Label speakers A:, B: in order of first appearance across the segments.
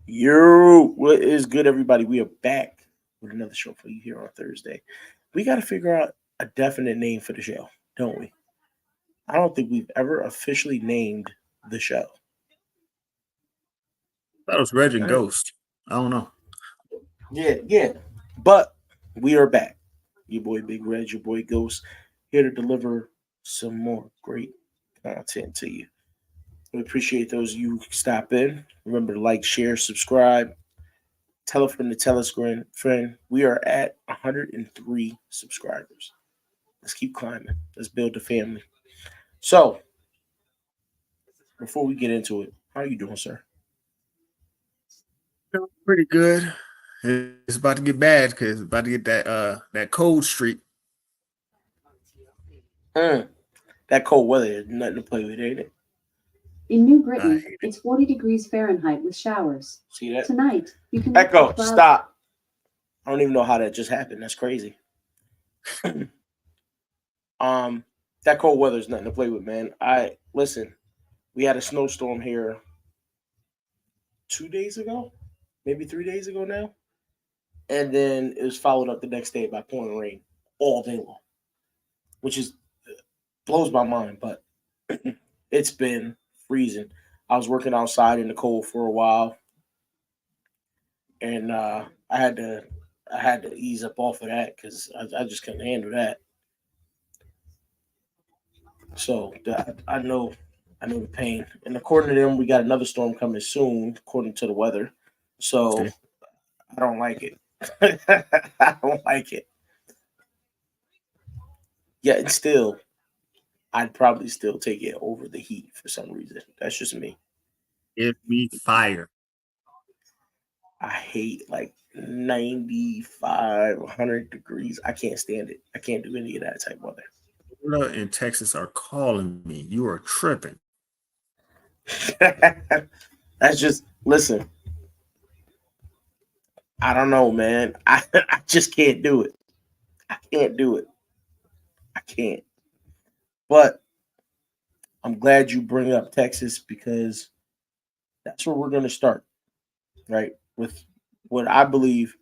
A: What is good, everybody? We are back with another show for you here on Thursday. We got to figure out a definite name for the show, don't we? I don't think we've ever officially named the show.
B: That was Reg and
A: Uh,
B: Ghost. I don't know.
A: yeah. But we are back. Your boy Big Red, your boy Ghost, here to deliver some more great content to you. We appreciate those of you who stop in. Remember to like, share, subscribe. Tell a friend to tell a friend. We are at 103 subscribers. Let's keep climbing. Let's build a family. So, before we get into it, how are you doing, sir?
B: Feeling pretty good. It's about to get bad because it's about to get that cold streak.
A: Mm, that cold weather is nothing to play with, ain't it?
C: In New
B: I
C: Britain,
B: hate it.
C: it's 40 degrees Fahrenheit with showers.
A: See that?
C: Tonight, you can look for
A: Echo,
C: clouds.
A: stop. I don't even know how that just happened. That's crazy. um, that cold weather is nothing to play with, man. I listen. We had a snowstorm here 2 days ago, maybe 3 days ago now, and then it was followed up the next day by pouring rain all day long, which is blows my mind. But it's been freezing. I was working outside in the cold for a while, and I had to ease up off of that because I just couldn't handle that. So I know the pain. And according to them, we got another storm coming soon, according to the weather. So
B: See,
A: I don't like it. I don't like it. Yeah, and still, I'd probably still take it over the heat for some reason. That's just me.
B: give me fire.
A: I hate like 95, 100 degrees. I can't stand it. I can't do any of that type of weather.
B: Florida and Texas are calling me. You are tripping.
A: That's just, listen, I don't know, man. I just can't do it. I can't do it. I can't. But I'm glad you bring up Texas because that's where we're going to start, right? With what I believe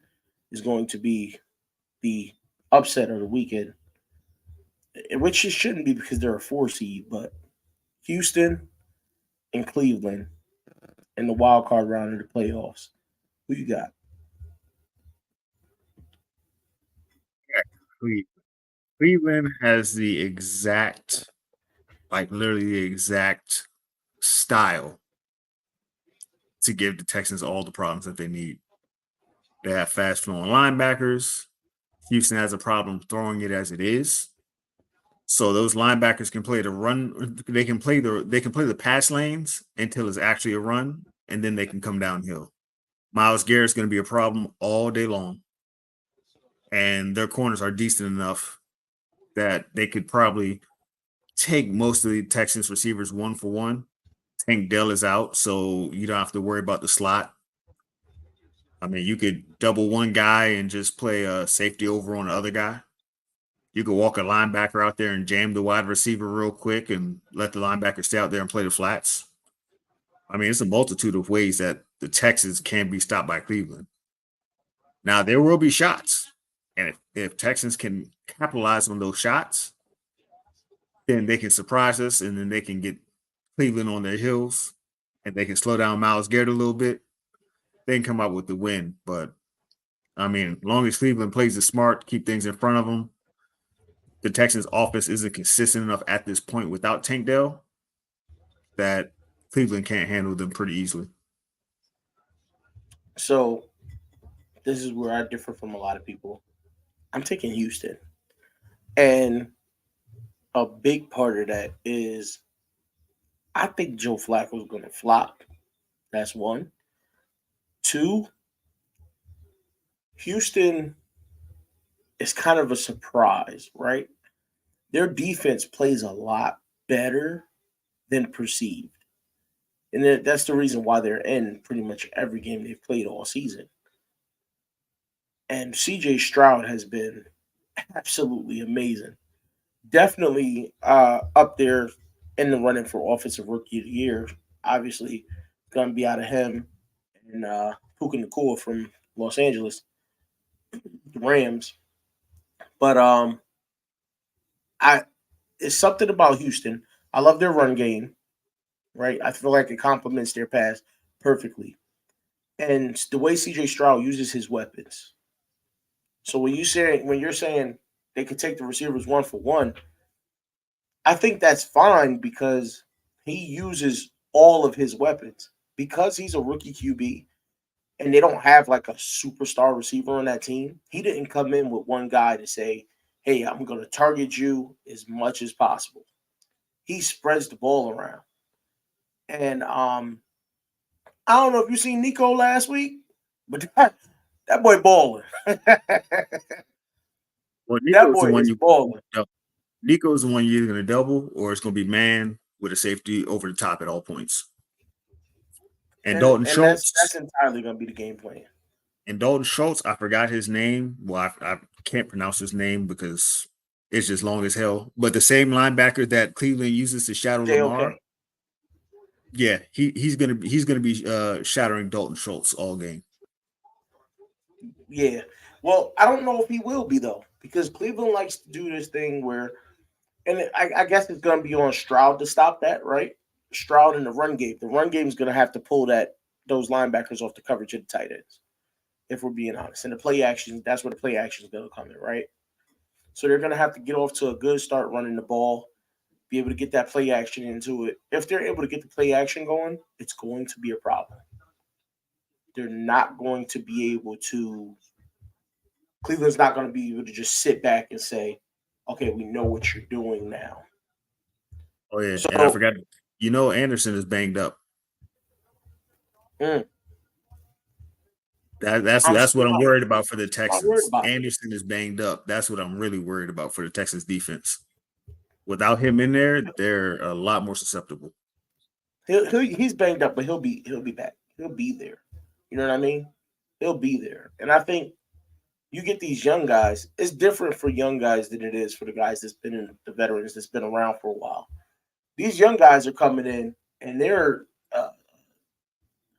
A: is going to be the upset of the weekend, which it shouldn't be because they're a four seed, but Houston and Cleveland in the wild card round of the playoffs. Who you got?
B: Cle- Cleveland has the exact, like literally the exact style to give the Texans all the problems that they need. They have fast flowing linebackers. Houston has a problem throwing it as it is. So those linebackers can play the run. They can play the pass lanes until it's actually a run, and then they can come downhill. Miles Garrett's going to be a problem all day long, and their corners are decent enough that they could probably take most of the Texans receivers one for one. Tank Dell is out, so you don't have to worry about the slot. I mean, you could double one guy and just play a safety over on the other guy. You could walk a linebacker out there and jam the wide receiver real quick and let the linebacker stay out there and play the flats. I mean, it's a multitude of ways that the Texans can be stopped by Cleveland. Now, there will be shots. And if Texans can capitalize on those shots, then they can surprise us and then they can get Cleveland on their heels and they can slow down Miles Garrett a little bit. They can come out with the win. But I mean, as long as Cleveland plays it smart, keep things in front of them, the Texans' offense isn't consistent enough at this point without Tank Dell that Cleveland can't handle them pretty easily.
A: So this is where I differ from a lot of people. I'm taking Houston. And a big part of that is I think Joe Flacco's going to flop. That's one. Two, Houston is kind of a surprise, right? Their defense plays a lot better than perceived. And that's the reason why they're in pretty much every game they've played all season. And CJ Stroud has been absolutely amazing. Definitely up there in the running for offensive rookie of the year. Obviously, gonna be out of him and Puka Nacua from Los Angeles, the Rams. But I it's something about Houston. I love their run game, right? I feel like it complements their pass perfectly. And the way CJ Stroud uses his weapons. So when you're saying they could take the receivers one for one, I think that's fine because he uses all of his weapons. Because he's a rookie QB and they don't have like a superstar receiver on that team, he didn't come in with one guy to say, hey, I'm going to target you as much as possible. He spreads the ball around. And I don't know if you seen Nico last week, but that boy balling.
B: Well,
A: That boy is balling.
B: Nico's the one you're either going to double or it's going to be man with a safety over the top at all points. And Dalton Schultz.
A: That's entirely going to be the game plan.
B: And Dalton Schultz, I forgot his name. Well, I can't pronounce his name because it's just long as hell. But the same linebacker that Cleveland uses to shadow Lamar. Yeah, he's gonna be shadowing Dalton Schultz all game.
A: Yeah. Well, I don't know if he will be though, because Cleveland likes to do this thing where, and I guess it's gonna be on Stroud to stop that, right? Stroud in the run game. The run game is gonna have to pull those linebackers off the coverage of the tight ends, if we're being honest. And the play action, that's where the play action is gonna come in, right? So they're gonna have to get off to a good start running the ball, be able to get that play action into it. If they're able to get the play action going, it's going to be a problem. They're not going to be able to. Cleveland's not going to be able to just sit back and say, okay, we know what you're doing now.
B: Oh, yeah. So, and I forgot, Anderson is banged up. That's what I'm worried about for the Texans. Anderson is banged up. That's what I'm really worried about for the Texans defense. Without him in there, they're a lot more susceptible.
A: He's banged up, but he'll be back. He'll be there. You know what I mean? He'll be there. And I think you get these young guys. It's different for young guys than it is for the guys the veterans that's been around for a while. These young guys are coming in and they're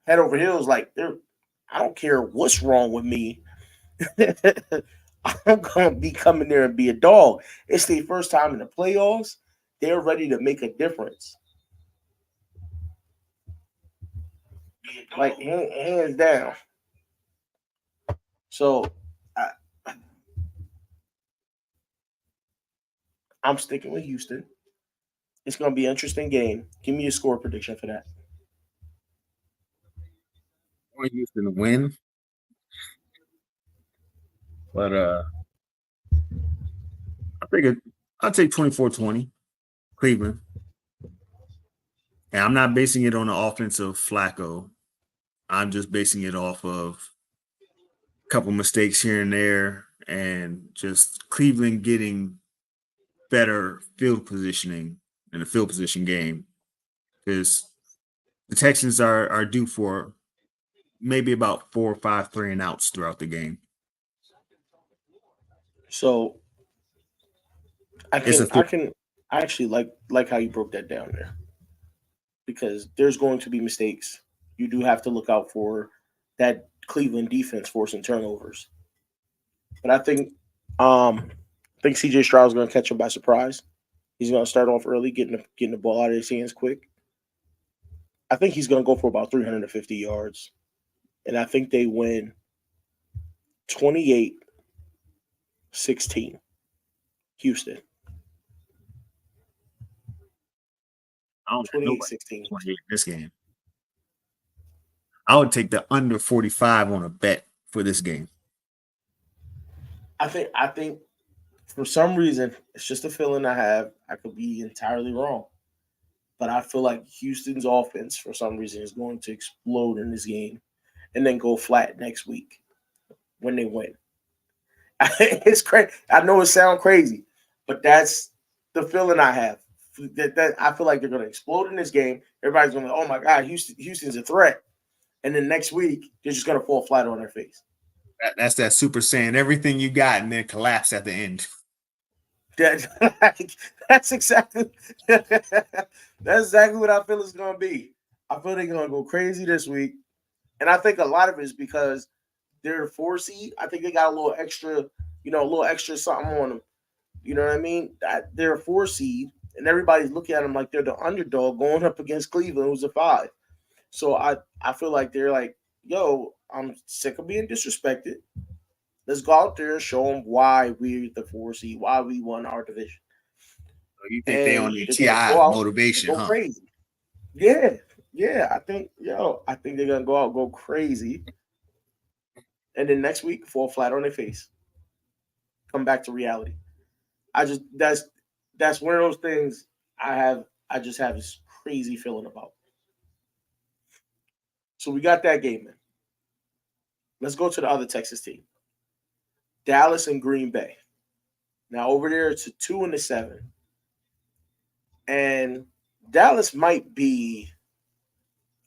A: head over heels. Like I don't care what's wrong with me. I'm gonna be coming there and be a dog. It's their first time in the playoffs. They're ready to make a difference. Like hands down. So I'm sticking with Houston. It's going to be an interesting game. Give me a score prediction for that.
B: I want Houston to win. But I think I'll take 24-20, Cleveland. And I'm not basing it on the offense of Flacco. I'm just basing it off of a couple mistakes here and there and just Cleveland getting better field positioning in the field position game. Because the Texans are due for maybe about 4 or 5 3-and-outs throughout the game.
A: So I actually like how you broke that down there, because there's going to be mistakes. You do have to look out for that Cleveland defense forcing turnovers. But I think CJ Stroud is going to catch him by surprise. He's going to start off early, getting the ball out of his hands quick. I think he's going to go for about 350 yards. And I think they win 28-16. Houston.
B: I don't think 28-16 this game. I would take the under 45 on a bet for this game.
A: I think for some reason, it's just a feeling I have. I could be entirely wrong. But I feel like Houston's offense, for some reason, is going to explode in this game and then go flat next week when they win. It's crazy. I know it sounds crazy, but that's the feeling I have. That I feel like they're going to explode in this game. Everybody's going to, oh my God, Houston's a threat. And then next week, they're just going to fall flat on their face.
B: That's that Super Saiyan, everything you got, and then collapse at the end.
A: That's exactly what I feel it's going to be. I feel they're gonna go crazy this week, and I think a lot of it is because they're a 4 seed. I think they got a little extra, a little extra something on them. You know what I mean? They're a 4 seed, and everybody's looking at them like they're the underdog going up against Cleveland, who's a 5. So I feel like they're like, yo, I'm sick of being disrespected. Let's go out there and show them why we're the 4 seed, why we won our division.
B: So you think they on
A: And
B: the
A: they're gonna go
B: TI
A: out and
B: motivation,
A: go
B: huh?
A: crazy. Yeah, yeah. I think they're gonna go out, go crazy, and then next week fall flat on their face, come back to reality. I just that's one of those things I just have this crazy feeling about. So we got that game in. Let's go to the other Texas team. Dallas and Green Bay. Now over there it's a 2 and a 7. And Dallas might be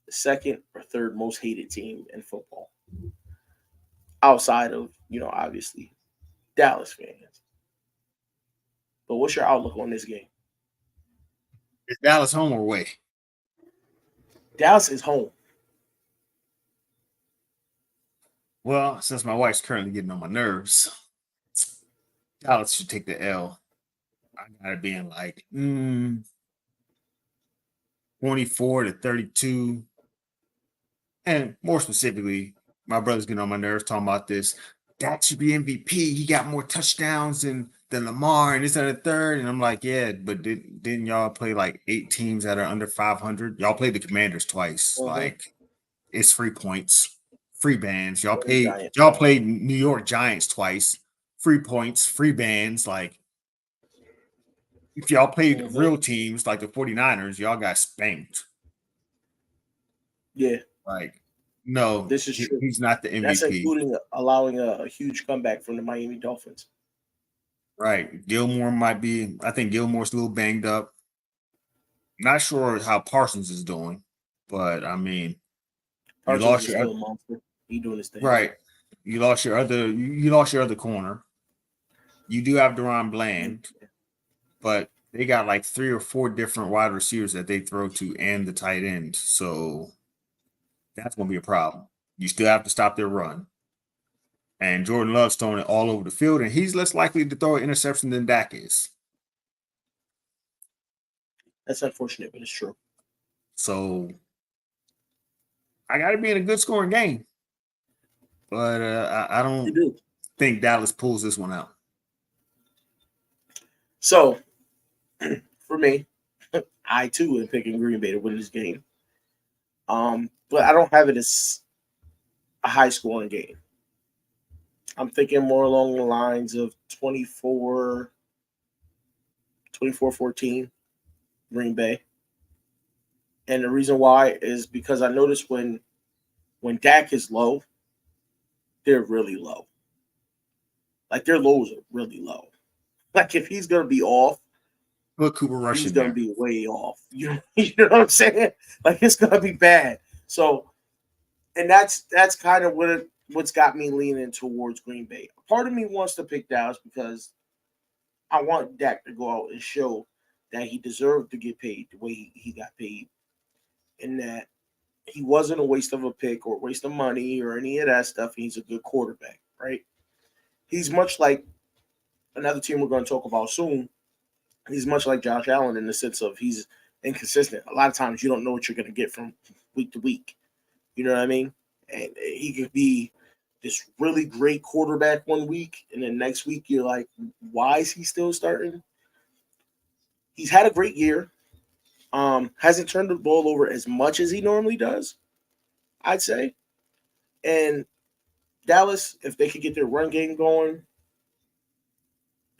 A: the second or third most hated team in football. Outside of, obviously Dallas fans. But what's your outlook on this game?
B: Is Dallas home or away?
A: Dallas is home.
B: Well, since my wife's currently getting on my nerves, Dallas should take the L. I got it being like 24-32. And more specifically, my brother's getting on my nerves talking about this. Dak should be MVP. He got more touchdowns than Lamar and this and the third. And I'm like, yeah, but didn't y'all play like 8 teams that are under 500? Y'all played the Commanders twice. Like, it's free points, free bands. Y'all played New York Giants twice. Free points, free bands. Like, if y'all played real teams like the 49ers, y'all got spanked.
A: Yeah.
B: Like, no,
A: This is true.
B: He's not the MVP.
A: That's including allowing a huge comeback from the Miami Dolphins.
B: Right. Gilmore might be, I think Gilmore's a little banged up. Not sure how Parsons is doing, but I mean,
A: Parsons is still a monster. He doing his thing.
B: Right. You lost your other corner. You do have Deron Bland, but they got like 3 or 4 different wide receivers that they throw to and the tight end. So that's going to be a problem. You still have to stop their run. And Jordan Love's throwing it all over the field, and he's less likely to throw an interception than Dak is.
A: That's unfortunate, but it's true.
B: So I got to be in a good scoring game. But I don't think Dallas pulls this one out.
A: So, for me, I too am picking Green Bay to win this game. But I don't have it as a high scoring game. I'm thinking more along the lines of 24-14 Green Bay. And the reason why is because I noticed when Dak is low, they're really low. Like their lows are really low. Like if he's gonna be off,
B: put Cooper Rush
A: he's
B: in
A: gonna
B: there.
A: be way off. You know what I'm saying? Like it's gonna be bad. So, and that's kind of what's got me leaning towards Green Bay. Part of me wants to pick Dallas because I want Dak to go out and show that he deserved to get paid the way he got paid, and that he wasn't a waste of a pick or a waste of money or any of that stuff. He's a good quarterback, right? He's much like another team we're going to talk about soon. He's much like Josh Allen in the sense of he's inconsistent. A lot of times you don't know what you're going to get from week to week. You know what I mean? And he could be this really great quarterback one week, and then next week you're like, why is he still starting? He's had a great year. Hasn't turned the ball over as much as he normally does, I'd say. And Dallas, if they could get their run game going,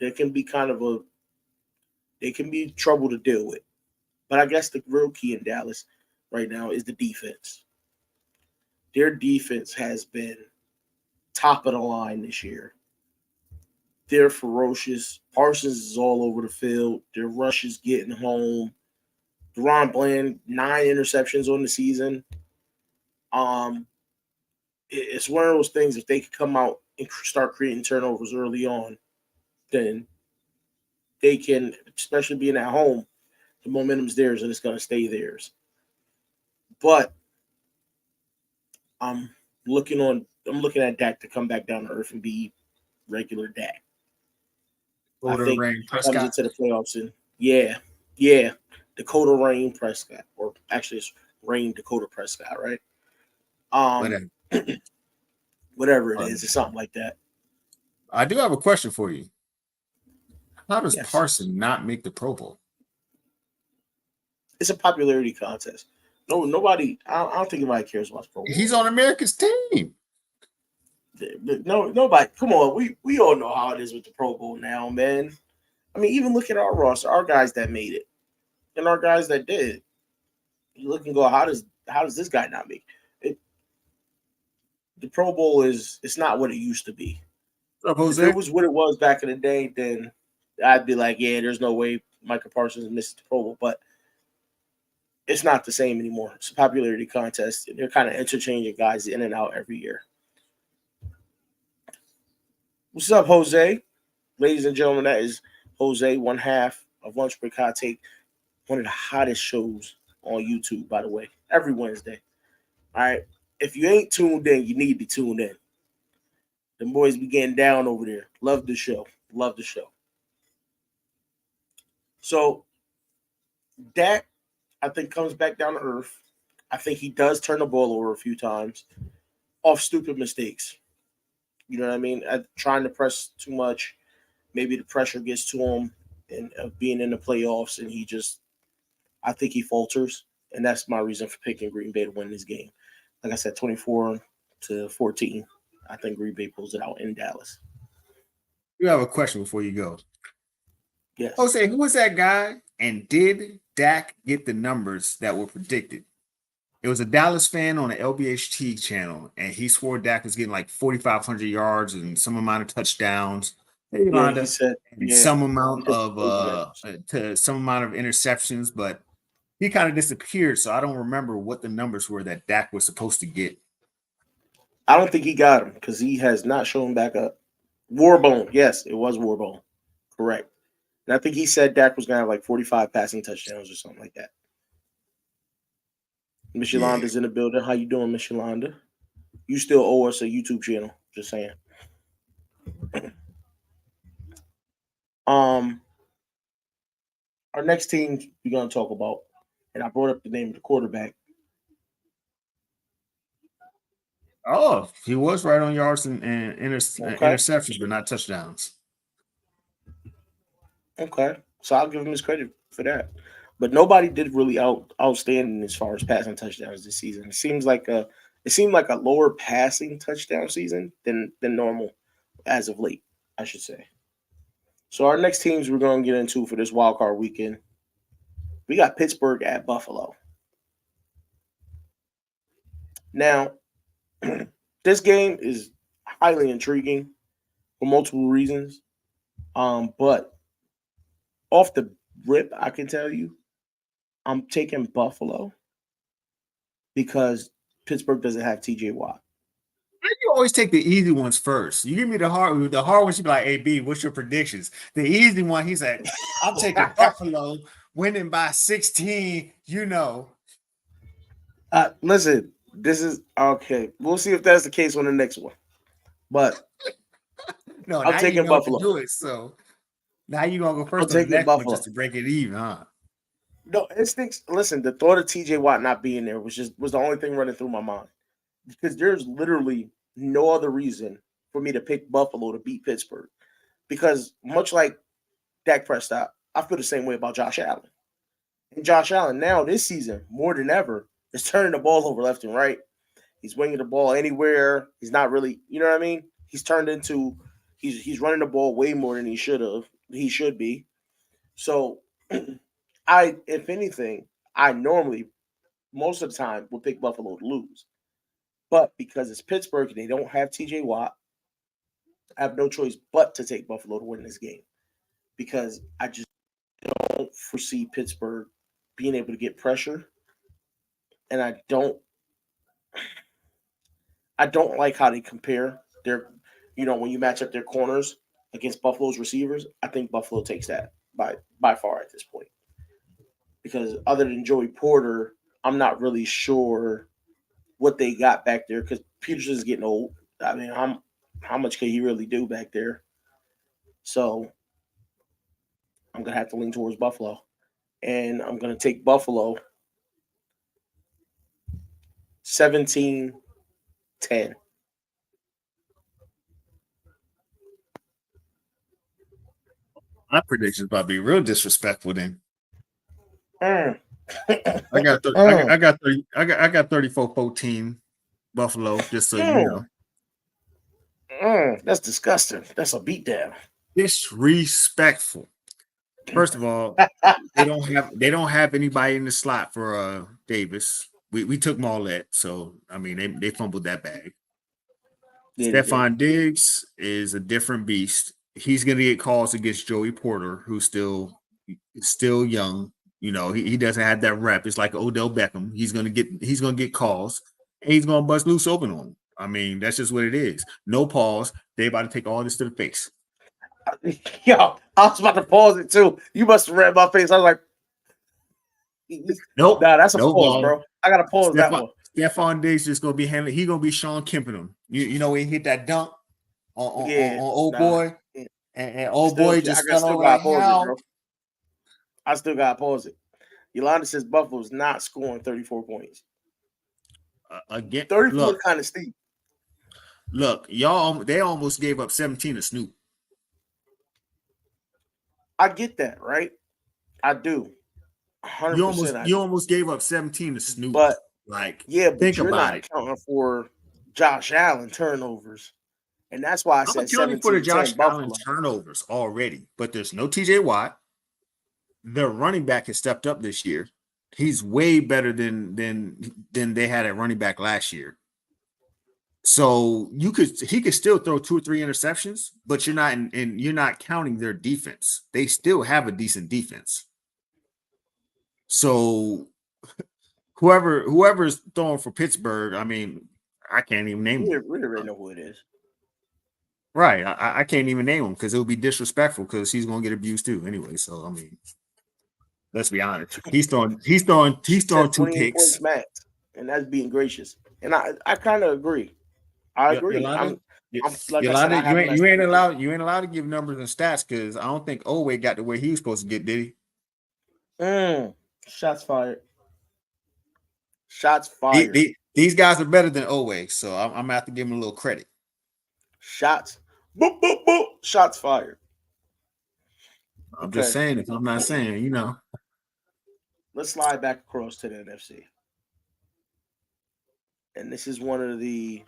A: there can be trouble to deal with. But I guess the real key in Dallas right now is the defense. Their defense has been top of the line this year. They're ferocious. Parsons is all over the field. Their rush is getting home. Deron Bland, 9 interceptions on the season. It's one of those things, if they could come out and start creating turnovers early on, then they can, especially being at home, the momentum's theirs and it's going to stay theirs. But I'm I'm looking at Dak to come back down to earth and be regular Dak. I
B: Dakota
A: think
B: Rain
A: he comes
B: Prescott.
A: into the playoffs and yeah, Dakota Rain Prescott, or actually it's Rain Dakota Prescott, right? Um,
B: Whatever.
A: whatever it is, it's something like that.
B: I do have a question for you. How does
A: Yes,
B: Parson not make the Pro Bowl?
A: it's a popularity contest. No, nobody. I don't think anybody cares about the Pro Bowl.
B: He's on America's team.
A: No, nobody. Come on, we all know how it is with the Pro Bowl now, man. I mean, even look at our roster, our guys that made it, and our guys that did. You look and go, how does this guy not make it? The Pro Bowl it's not what it used to be.
B: What's up,
A: If
B: Jose?
A: it was what it was back in the day, then I'd be like, yeah, there's no way Michael Parsons missed the Pro Bowl, but it's not the same anymore. It's a popularity contest. They're kind of interchanging guys in and out every year. What's up, Jose? Ladies and gentlemen, that is Jose, one half of Lunch Break Hot Take, one of the hottest shows on YouTube, by the way, every Wednesday. All right. If you ain't tuned in, you need to tune in. The boys be getting down over there. Love the show. Love the show. So Dak, I think, comes back down to earth. I think he does turn the ball over a few times off stupid mistakes. You know what I mean? Trying to press too much. Maybe the pressure gets to him and being in the playoffs, and I think he falters. And that's my reason for picking Green Bay to win this game. Like I said, 24-14. I think Green Bay pulls it out in Dallas.
B: You have a question before you go.
A: Yes.
B: Jose, who was that guy? And did Dak get the numbers that were predicted? It was a Dallas fan on the LBHT channel, and he swore Dak was getting like 4,500 yards and some amount of touchdowns. Hey,
A: Yeah,
B: Yolanda,
A: he said,
B: and
A: yeah.
B: some
A: He
B: amount
A: just
B: of
A: told you that.
B: some amount of interceptions, but he kind of disappeared. So I don't remember what the numbers were that Dak was supposed to get.
A: I don't think he got him because he has not shown back up. Warbone. Yes, it was Warbone. Correct. And I think he said Dak was going to have like 45 passing touchdowns or something like that. Miss
B: Yeah.
A: Yolanda's in the building. How you doing, Miss Yolanda? You still owe us a YouTube channel. Just saying. Our next team we're going to talk about, and I brought up the name of the quarterback.
B: Oh, he was right on yards and
A: Okay.
B: interceptions, but not touchdowns.
A: Okay. So I'll give him his credit for that. But nobody did really outstanding as far as passing touchdowns this season. It seemed like a lower passing touchdown season than normal as of late, I should say. So our next teams we're going to get into for this wild card weekend, we got Pittsburgh at Buffalo. Now, this game is highly intriguing for multiple reasons. But off the rip, I can tell you, I'm taking Buffalo because Pittsburgh doesn't have TJ Watt.
B: You always take the easy ones first. You give me the hard ones, you be like, hey, B, what's your predictions? The easy one, he's like, I'm taking Buffalo winning by 16, you know.
A: Listen, this is okay. We'll see if that's the case on the next one. But
B: No,
A: I'm
B: now
A: taking
B: you know
A: Buffalo.
B: to do it. So now you're going to go first
A: I'm
B: on the
A: taking
B: next one
A: Buffalo.
B: just to break it even, huh?
A: No, instincts. Listen, the thought of TJ Watt not being there was the only thing running through my mind because there's literally no other reason for me to pick Buffalo to beat Pittsburgh. Because much like Dak Prescott, I feel the same way about Josh Allen. And Josh Allen now this season more than ever is turning the ball over left and right. He's winging the ball anywhere. He's not really, you know what I mean? He's turned into he's running the ball way more than he should be. So if anything, I normally most of the time will pick Buffalo to lose. But because it's Pittsburgh and they don't have TJ Watt, I have no choice but to take Buffalo to win this game. Because I just don't foresee Pittsburgh being able to get pressure. And I don't like how they compare their, when you match up their corners against Buffalo's receivers. I think Buffalo takes that by far at this point. Because other than Joey Porter, I'm not really sure what they got back there because Peterson's getting old. I mean, how much can he really do back there? So I'm gonna have to lean towards Buffalo, and I'm gonna take Buffalo 17-10.
B: My prediction is about to be real disrespectful. Then
A: Mm.
B: I got
A: Mm.
B: I got 34-14 Buffalo. Just so you know,
A: That's disgusting. That's a beatdown.
B: disrespectful. First of all, they don't have anybody in the slot for Davis. We took Mollett, so I mean they fumbled that bag.
A: Yeah, they did.
B: Stephon Diggs is a different beast. He's going to get calls against Joey Porter, who's still young. You know, he doesn't have that rep. It's like Odell Beckham. He's gonna get calls, and he's gonna bust loose open on him. I mean, that's just what it is. No pause. They about to take all this to the face.
A: Yo, I was about to pause it too. You must have read my face. I was like,
B: Nope.
A: nah, that's a
B: no
A: pause,
B: ball.
A: bro. I gotta pause that one.
B: Stephon Diggs just gonna be handling. He gonna be Sean Kemping him. You know when he hit that dunk on old boy, and old boy just fell over like hell.
A: I still gotta pause it. Yolanda says Buffalo's not scoring 34 points.
B: Again,
A: 34 is kind of steep.
B: Look, y'all, they almost gave up 17 to Snoop.
A: I get that, right? I do. 100%.
B: You almost gave up 17 to Snoop.
A: But
B: like,
A: yeah, but
B: think
A: you're
B: about
A: not
B: it.
A: Accounting for Josh Allen turnovers. And that's why I said 17
B: for the Josh Allen turnovers already. But there's no TJ Watt. Their running back has stepped up this year. He's way better than they had at running back last year. So he could still throw 2 or 3 interceptions, but you're not counting their defense. They still have a decent defense. So whoever's throwing for Pittsburgh, I mean, I can't even name them.
A: We already know who it is.
B: Right. I can't even name him because it would be disrespectful because he's going to get abused too anyway. So, I mean, let's be honest. He's throwing 2 picks.
A: Max, and that's being gracious. And I kind of agree. I agree.
B: Yolanda,
A: I said,
B: you ain't allowed to give numbers and stats because I don't think Owe got to where he was supposed to get, did
A: he? Shots fired. Shots fired.
B: These guys are better than Owe, so I'm gonna have to give him a little credit.
A: Shots. Boop, boop, boop. Shots fired.
B: I'm just saying, if I'm not saying, you know.
A: Let's slide back across to the NFC. And this is one of the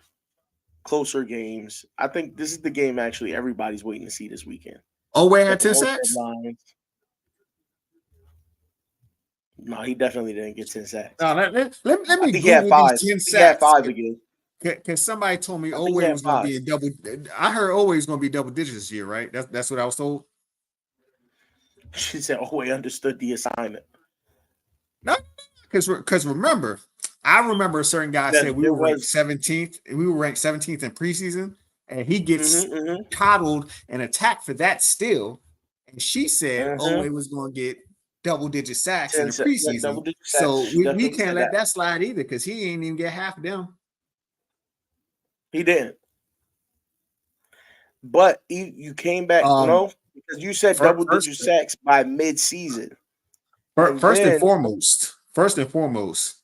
A: closer games. I think this is the game actually everybody's waiting to see this weekend.
B: Owe had 10 sacks?
A: No, he definitely didn't get 10 sacks.
B: No, let me
A: Google he had 5.
B: 10 sacks.
A: He had 5 again.
B: Because somebody told me Owe was going to be a double. I heard Owe was going to be double digits this year, right? That's what I was told.
A: She said Owe understood the assignment.
B: No, because remember, I remember a certain guy said we were ranked 17th. We were ranked 17th in preseason, and he gets coddled and attacked for that still. And she said Owe was going to get double-digit sacks in the preseason. So we can't let that slide either because he ain't even get half of them.
A: He didn't. But you came back, no? Because you said double-digit sacks by mid-season.
B: First and foremost,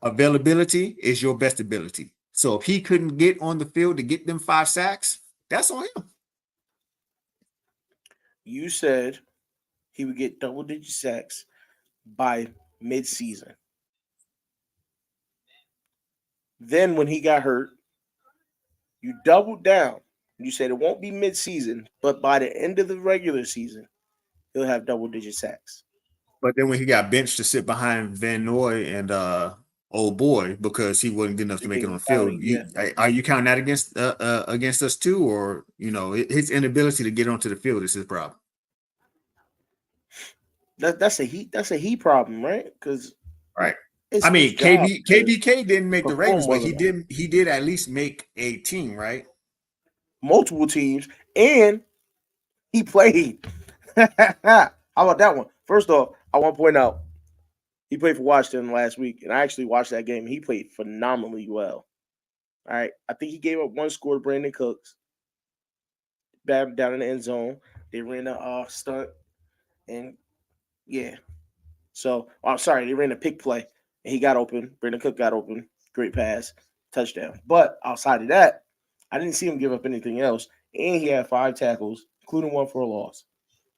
B: availability is your best ability. So if he couldn't get on the field to get them 5 sacks, that's on him.
A: You said he would get double-digit sacks by mid-season. Then when he got hurt, you doubled down. You said it won't be mid-season, but by the end of the regular season, he'll have double-digit sacks.
B: But then when he got benched to sit behind Van Noy and old boy because he wasn't good enough to make it on the field, are you counting that against us too, or his inability to get onto the field is his problem?
A: That's a he problem, right? Because
B: I mean, KBK didn't make the Ravens, but he did at least make a team, right?
A: Multiple teams, and he played. How about that one? First off, I want to point out He played for Washington last week, and I actually watched that game. He played phenomenally well. All right. I think he gave up one score to Brandon Cooks. Bad down in the end zone. They ran a stunt, and yeah. So I'm sorry, they ran a pick play, and he got open. Brandon Cook got open. Great pass, touchdown. But outside of that, I didn't see him give up anything else. And he had 5 tackles, including one for a loss.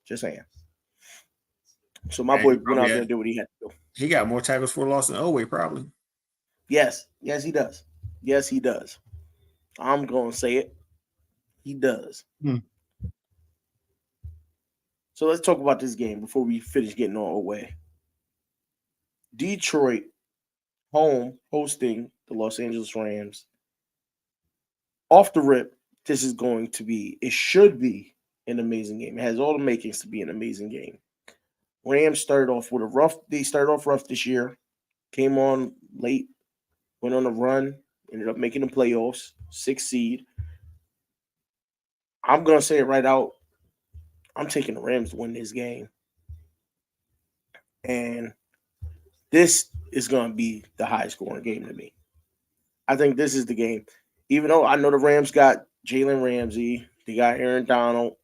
A: Just saying. So my
B: And
A: boy
B: he
A: went
B: probably
A: out there
B: had,
A: and did what he had to do.
B: he got more tackles for loss than Elway, probably.
A: Yes, he does. Yes, he does. I'm gonna say it. He does.
B: Hmm.
A: So let's talk about this game before we finish getting on our way. Detroit home hosting the Los Angeles Rams. Off the rip, this is going to be, it should be an amazing game. It has all the makings to be an amazing game. Rams started off with they started off rough this year, came on late, went on a run, ended up making the playoffs, 6th seed. I'm going to say it right out. I'm taking the Rams to win this game. And this is going to be the high scoring game to me. I think this is the game. Even though I know the Rams got Jalen Ramsey, they got Aaron Donald,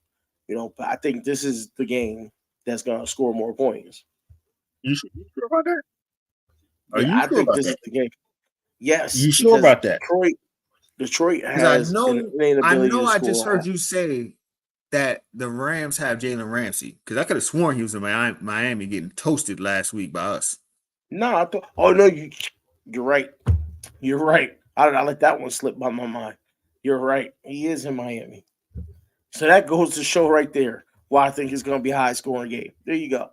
A: but I think this is the game that's going to score more points.
B: You sure about that? Are
A: Yeah,
B: you
A: I
B: sure
A: think
B: about
A: this
B: that?
A: is the game. Yes,
B: You sure
A: because
B: about that?
A: Detroit
B: Because I
A: has an
B: know,
A: innate
B: I
A: ability
B: know,
A: to
B: I just
A: score.
B: heard you say that the Rams have Jalen Ramsey. Because I could have sworn he was in Miami getting toasted last week by us.
A: No, I thought. Oh no, you're right. You're right. I let that one slip by my mind. You're right. He is in Miami. So that goes to show right there why I think it's going to be a high scoring game. There you go.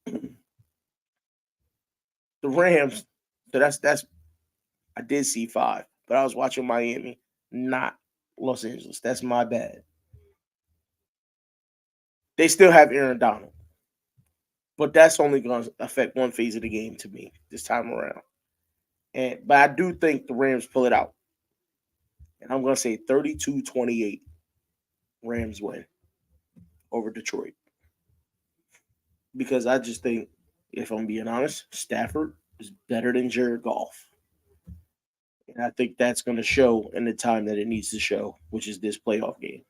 A: The Rams. So that's. I did see 5, but I was watching Miami, not Los Angeles. That's my bad. They still have Aaron Donald, but that's only going to affect one phase of the game to me this time around. But I do think the Rams pull it out. And I'm going to say 32-28 Rams win over Detroit. Because I just think, if I'm being honest, Stafford is better than Jared Goff. And I think that's going to show in the time that it needs to show, which is this playoff game.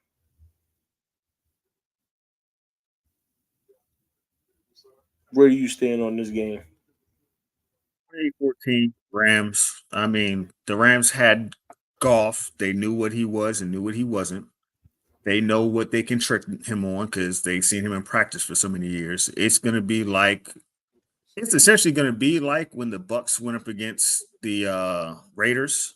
A: Where do you stand on this game?
B: 2014 Rams. I mean, the Rams had Goff. They knew what he was and knew what he wasn't. They know what they can trick him on because they've seen him in practice for so many years. It's essentially going to be like when the Bucks went up against the Raiders,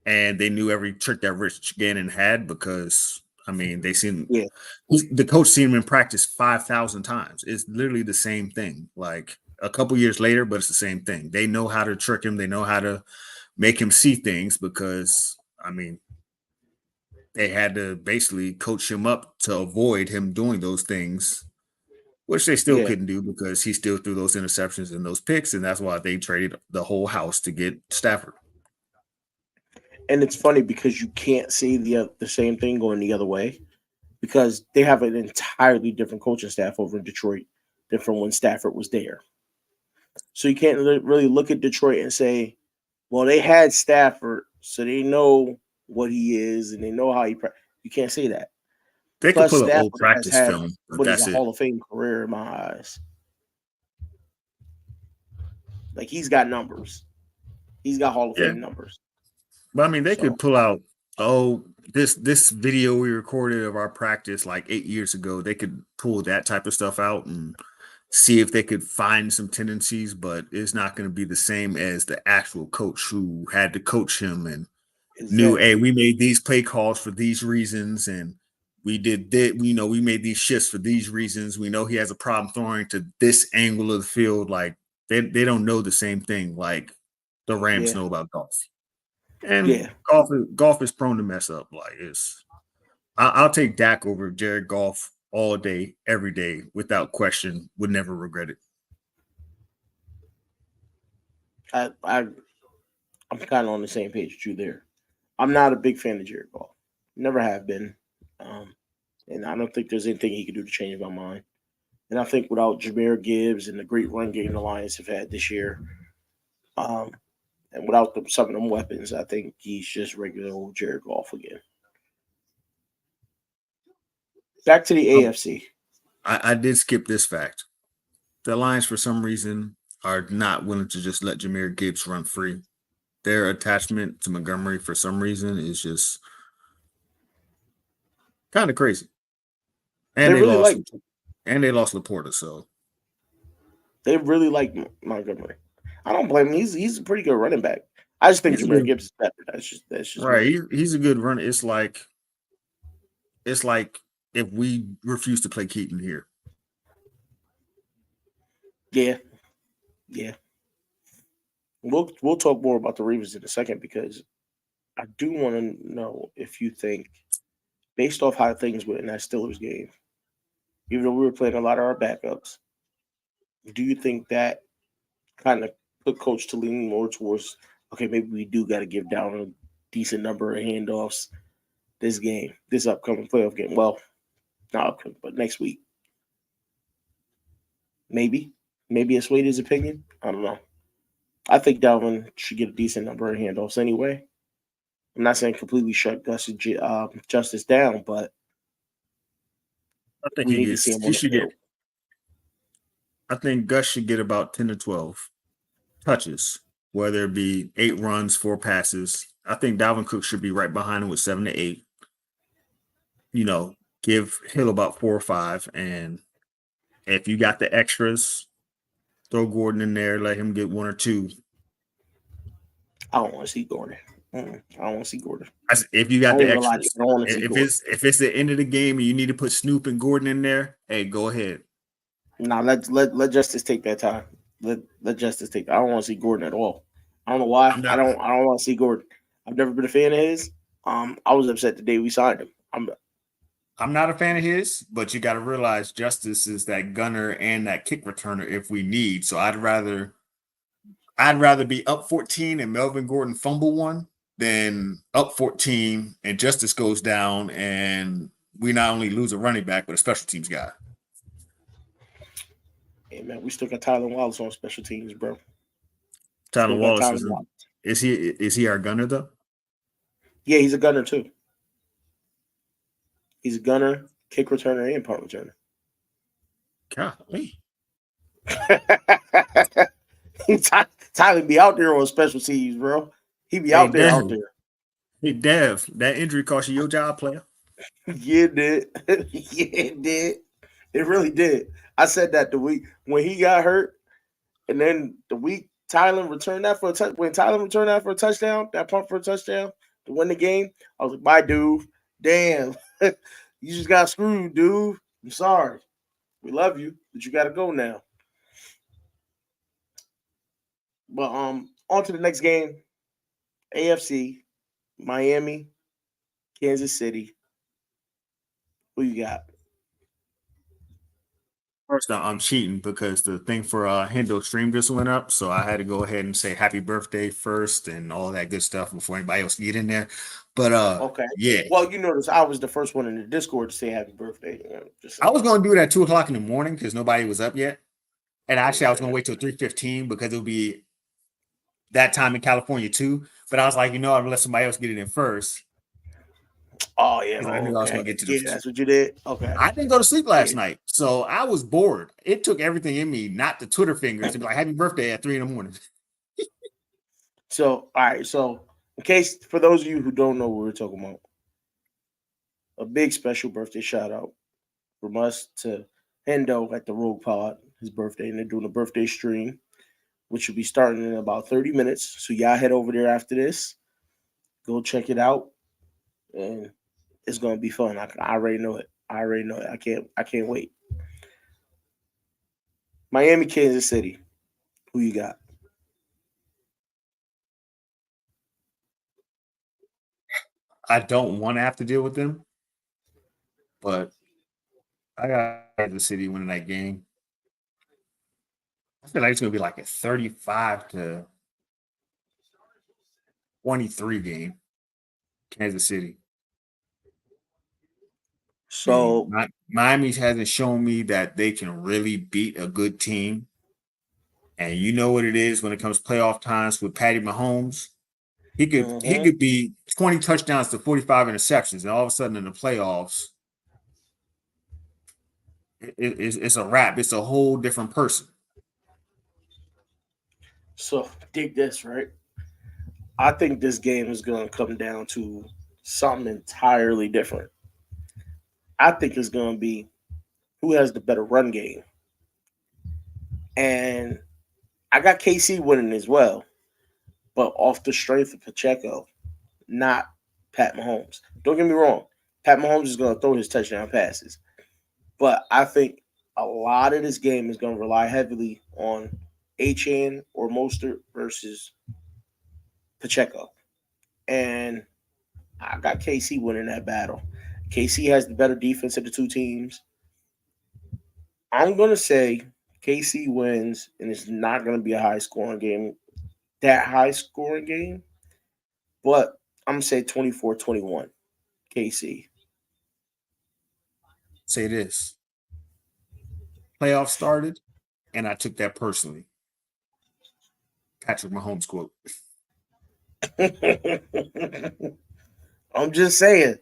B: and they knew every trick that Rich Gannon had because I mean the coach seen him in practice 5,000 times. It's literally the same thing. Like a couple years later, but it's the same thing. They know how to trick him. They know how to make him see things because I mean they had to basically coach him up to avoid him doing those things, which they still
A: Yeah.
B: couldn't do because he still threw those interceptions and those picks, and that's why they traded the whole house to get Stafford.
A: And it's funny because you can't see the same thing going the other way because they have an entirely different coaching staff over in Detroit than from when Stafford was there. So you can't really look at Detroit and say, well, they had Stafford, so they know what he is and they know how he. You can't say that.
B: They could
A: Plus,
B: pull an old
A: Stafford has
B: practice
A: had
B: film, but
A: what is a
B: that's it.
A: Hall of Fame career in my eyes. Like he's got numbers. He's got Hall of
B: Yeah.
A: Fame numbers.
B: But I mean, they
A: So
B: could pull out, this video we recorded of our practice like 8 years ago. They could pull that type of stuff out and see if they could find some tendencies, but it's not going to be the same as the actual coach who had to coach him and knew, hey,
A: exactly.
B: we made these play calls for these reasons, and we did that. We made these shifts for these reasons. We know he has a problem throwing to this angle of the field. Like they don't know the same thing like the Rams
A: Yeah.
B: know about golf. And
A: Yeah.
B: golf is prone to mess up. Like I'll take Dak over Jared Goff all day, every day, without question. Would never regret it.
A: I'm kind of on the same page with you there. I'm not a big fan of Jared Goff. Never have been. And I don't think there's anything he could do to change my mind. And I think without Jameer Gibbs and the great run game the Lions have had this year, um, and without some of them weapons, I think he's just regular old Jared Goff again. Back to the AFC.
B: I did skip this fact. The Lions, for some reason, are not willing to just let Jameer Gibbs run free. Their attachment to Montgomery, for some reason, is just kind of crazy. And
A: They really like
B: Laporta, so
A: they really like Montgomery. I don't blame him. He's a pretty good running back. I just think Jameer Gibbs is better. That's just
B: right.
A: me.
B: He's a good runner. It's like if we refuse to play Keaton here.
A: Yeah. We'll talk more about the Ravens in a second because I do want to know if you think, based off how things went in that Steelers game, even though we were playing a lot of our backups, do you think that kind of put Coach to lean more towards, okay, maybe we do got to give down a decent number of handoffs this upcoming playoff game? Well, not upcoming, but next week. Maybe it swayed his opinion. I don't know. I think Dalvin should get a decent number of handoffs anyway. I'm not saying completely shut Justice down, but
B: I think
A: we need to see him on the field.
B: I think Gus should get about 10 to 12 touches, whether it be 8 runs, 4 passes. I think Dalvin Cook should be right behind him with 7 to 8. Give Hill about 4 or 5. And if you got the extras, throw Gordon in there, let him get 1 or 2.
A: I don't want to see Gordon. I don't want to see Gordon.
B: If you got the extras,
A: I don't want to see Gordon.
B: If it's the end of the game and you need to put Snoop and Gordon in there, hey, go ahead.
A: Nah, let Justice take that time. Let Justice take that. I don't want to see Gordon at all. I don't know why. I don't want to see Gordon. I've never been a fan of his. I was upset the day we signed him.
B: I'm not a fan of his, but you got to realize Justice is that gunner and that kick returner if we need. So I'd rather be up 14 and Melvin Gordon fumble one than up 14 and Justice goes down and we not only lose a running back but a special teams guy.
A: Hey man, we still got Tyler Wallace on special teams, bro.
B: Tyler Wallace is he our gunner though?
A: Yeah, he's a gunner too. He's a gunner, kick returner, and punt returner.
B: Golly.
A: Tyler be out there on special teams, bro. He be out there.
B: Hey, Dev, that injury cost you your job, player.
A: Yeah, it did. Yeah, it did. It really did. I said that the week when he got hurt, and then the week Tyler returned that for a touchdown. When Tyler returned that for a touchdown, that punt for a touchdown to win the game, I was like, "Bye, dude. Damn, you just got screwed, dude. I'm sorry. We love you, but you got to go now." But on to the next game. AFC, Miami, Kansas City. Who you got?
B: First, I'm cheating because the thing for Hendo stream just went up, so I had to go ahead and say happy birthday first and all that good stuff before anybody else get in there. But
A: okay, yeah. Well, you notice I was the first one in the Discord to say happy birthday.
B: I was going to do it at 2:00 in the morning because nobody was up yet, and actually I was going to wait till 3:15 because it'll be that time in California too. But I was like, I'm gonna let somebody else get it in first.
A: Oh yeah,
B: I knew I was gonna get to the
A: that's what you did. Okay,
B: I didn't go to sleep last night, so I was bored. It took everything in me, not the Twitter fingers, to be like, "Happy birthday" at 3 a.m.
A: So, all right. So, in case for those of you who don't know what we're talking about, a big special birthday shout out from us to Hendo at the Rogue Pod, his birthday, and they're doing a birthday stream, which will be starting in about 30 minutes. So y'all head over there after this, go check it out, and it's gonna be fun. I already know it. I can't wait. Miami, Kansas City. Who you got?
B: I don't want to have to deal with them, but I got Kansas City winning that game. I feel like it's gonna be like a 35-23 game. Kansas City.
A: So
B: Miami hasn't shown me that they can really beat a good team. And you know what it is when it comes to playoff times with Patty Mahomes. He could be 20 touchdowns to 45 interceptions, and all of a sudden in the playoffs, it's a wrap. It's a whole different person.
A: So dig this, right? I think this game is going to come down to something entirely different. I think it's going to be who has the better run game. And I got KC winning as well, but off the strength of Pacheco, not Pat Mahomes. Don't get me wrong. Pat Mahomes is going to throw his touchdown passes. But I think a lot of this game is going to rely heavily on Achane or Mostert versus Pacheco. And I got KC winning that battle. KC has the better defense of the two teams. I'm going to say KC wins, and it's not going to be a high-scoring game, that high-scoring game. But I'm going to say 24-21, KC.
B: Say this. Playoffs started, and I took that personally. Patrick Mahomes quote.
A: I'm just saying.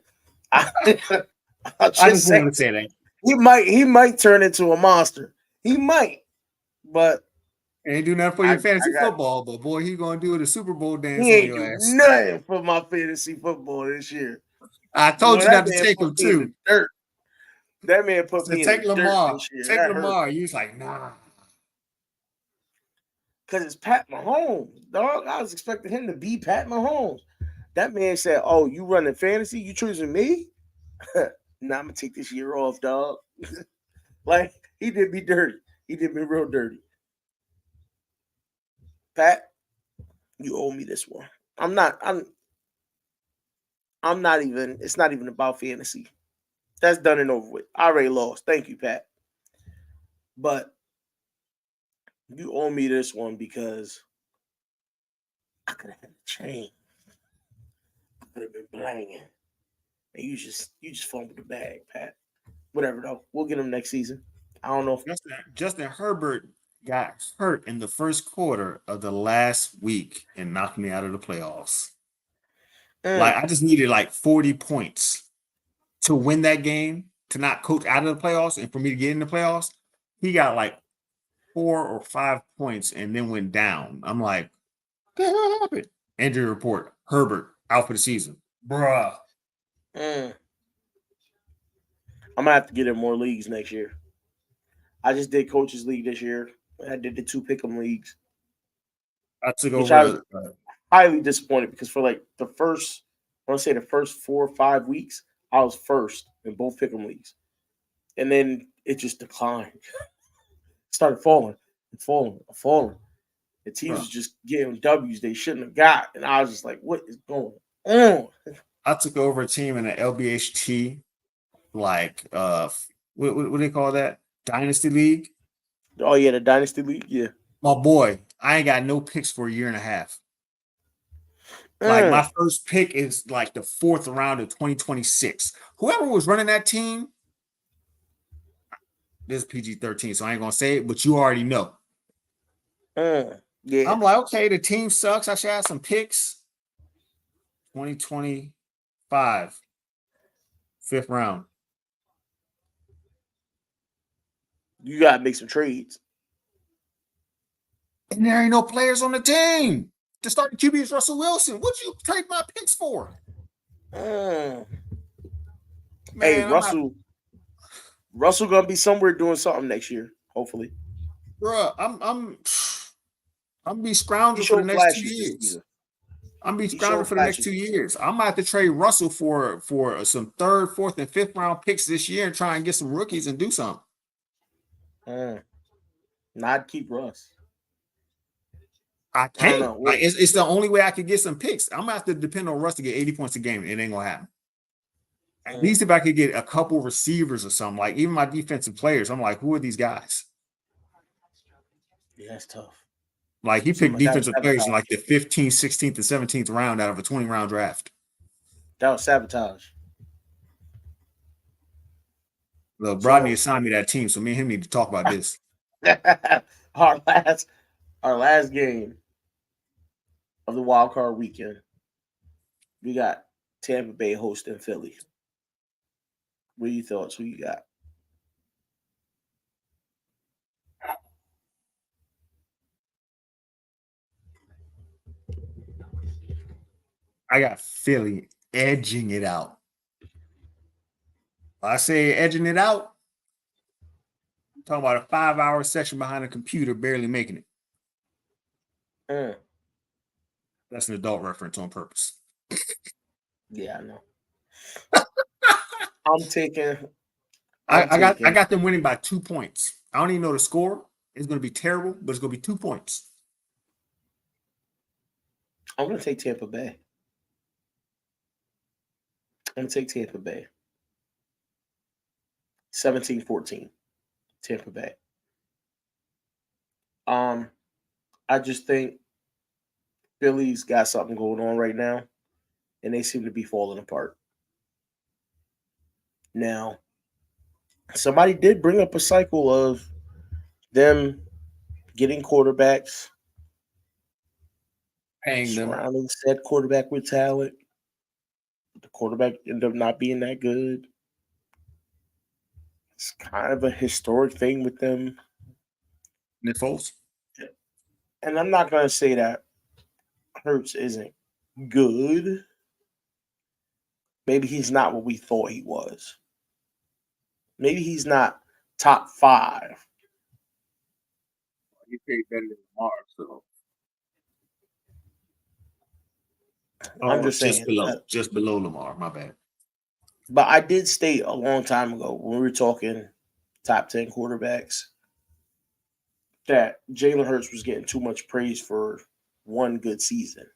A: I
B: just want to say that.
A: He might turn into a monster. He might, but
B: ain't do nothing for your fantasy football. But boy, he gonna do the Super Bowl dance.
A: He ain't do nothing for my fantasy football this year.
B: I told you not to take him too.
A: Dirt. That man put me
B: take
A: in the
B: Lamar.
A: Dirt this year.
B: Take Lamar. You was like, nah.
A: Because it's Pat Mahomes, dog. I was expecting him to be Pat Mahomes. That man said, "Oh, you running fantasy? You choosing me? Nah, I'm gonna take this year off, dog." Like he did me dirty. He did me real dirty. Pat, you owe me this one. I'm not even. It's not even about fantasy. That's done and over with. I already lost. Thank you, Pat. But you owe me this one because I could have had a chain. I could have been blanging. And you just fumbled the bag, Pat. Whatever though. We'll get him next season. I don't know if
B: Justin Herbert got hurt in the first quarter of the last week and knocked me out of the playoffs. Like I just needed like 40 points to win that game, to not coach out of the playoffs, and for me to get in the playoffs. He got like 4 or 5 points and then went down. I'm like, what the hell happened? Injury report: Herbert out for the season, bruh.
A: I'm gonna have to get in more leagues next year. I just did coaches league this year. I did the 2 pick'em leagues.
B: I took over. I was
A: highly disappointed because for like the first 4 or 5 weeks, I was first in both pick'em leagues, and then it just declined. Started falling. The teams was just getting W's they shouldn't have got, and I was just like, "What is going on?"
B: I took over a team in the LBHT, like what do they call that? Dynasty League.
A: Oh yeah, the Dynasty League. Yeah,
B: my boy, I ain't got no picks for a year and a half. Like my first pick is like the 4th round of 2026. Whoever was running that team, this is PG-13, so I ain't gonna say it, but you already know.
A: Yeah,
B: I'm like, okay, the team sucks. I should have some picks. 2025, 5th round.
A: You gotta make some trades.
B: And there ain't no players on the team. To start the QB is Russell Wilson. What'd you trade my picks for?
A: Man, hey, Russell gonna be somewhere doing something next year, hopefully.
B: Bruh, I'm be scrounging for the next 2 years. I'm be scrounging for the next 2 years. I'm gonna have to trade Russell for some 3rd, 4th, and 5th round picks this year and try and get some rookies and do something.
A: Not keep Russ.
B: I can't. Like, it's the only way I could get some picks. I'm gonna have to depend on Russ to get 80 points a game. It ain't gonna happen. At least if I could get a couple receivers or something, like even my defensive players, I'm like, who are these guys?
A: Yeah, that's tough.
B: Like he picked defensive players in like the 15th, 16th, and 17th round out of a 20-round draft.
A: That was sabotage.
B: Look, Brodney assigned me that team, so me and him need to talk about this.
A: our last game of the wild card weekend, we got Tampa Bay hosting Philly. What are your thoughts? Who you got?
B: I got Philly edging it out. When I say edging it out, I'm talking about a 5-hour session behind a computer, barely making it. That's an adult reference on purpose.
A: Yeah, I know. I'm taking.
B: I got them winning by 2 points. I don't even know the score. It's going to be terrible, but it's going to be 2 points.
A: I'm going to take Tampa Bay. I'm going to take Tampa Bay. 17-14. Tampa Bay. I just think Philly's got something going on right now, and they seem to be falling apart. Now, somebody did bring up a cycle of them getting quarterbacks,
B: Paying them.
A: surrounding said quarterback with talent. The quarterback ended up not being that good. It's kind of a historic thing with them.
B: Nick Foles.
A: And I'm not going to say that Hurts isn't good. Maybe he's not what we thought he was. Maybe he's not top 5.
B: He paid better than Lamar, so.
A: I'm just saying.
B: Just below Lamar, my bad.
A: But I did state a long time ago when we were talking top 10 quarterbacks that Jalen Hurts was getting too much praise for one good season.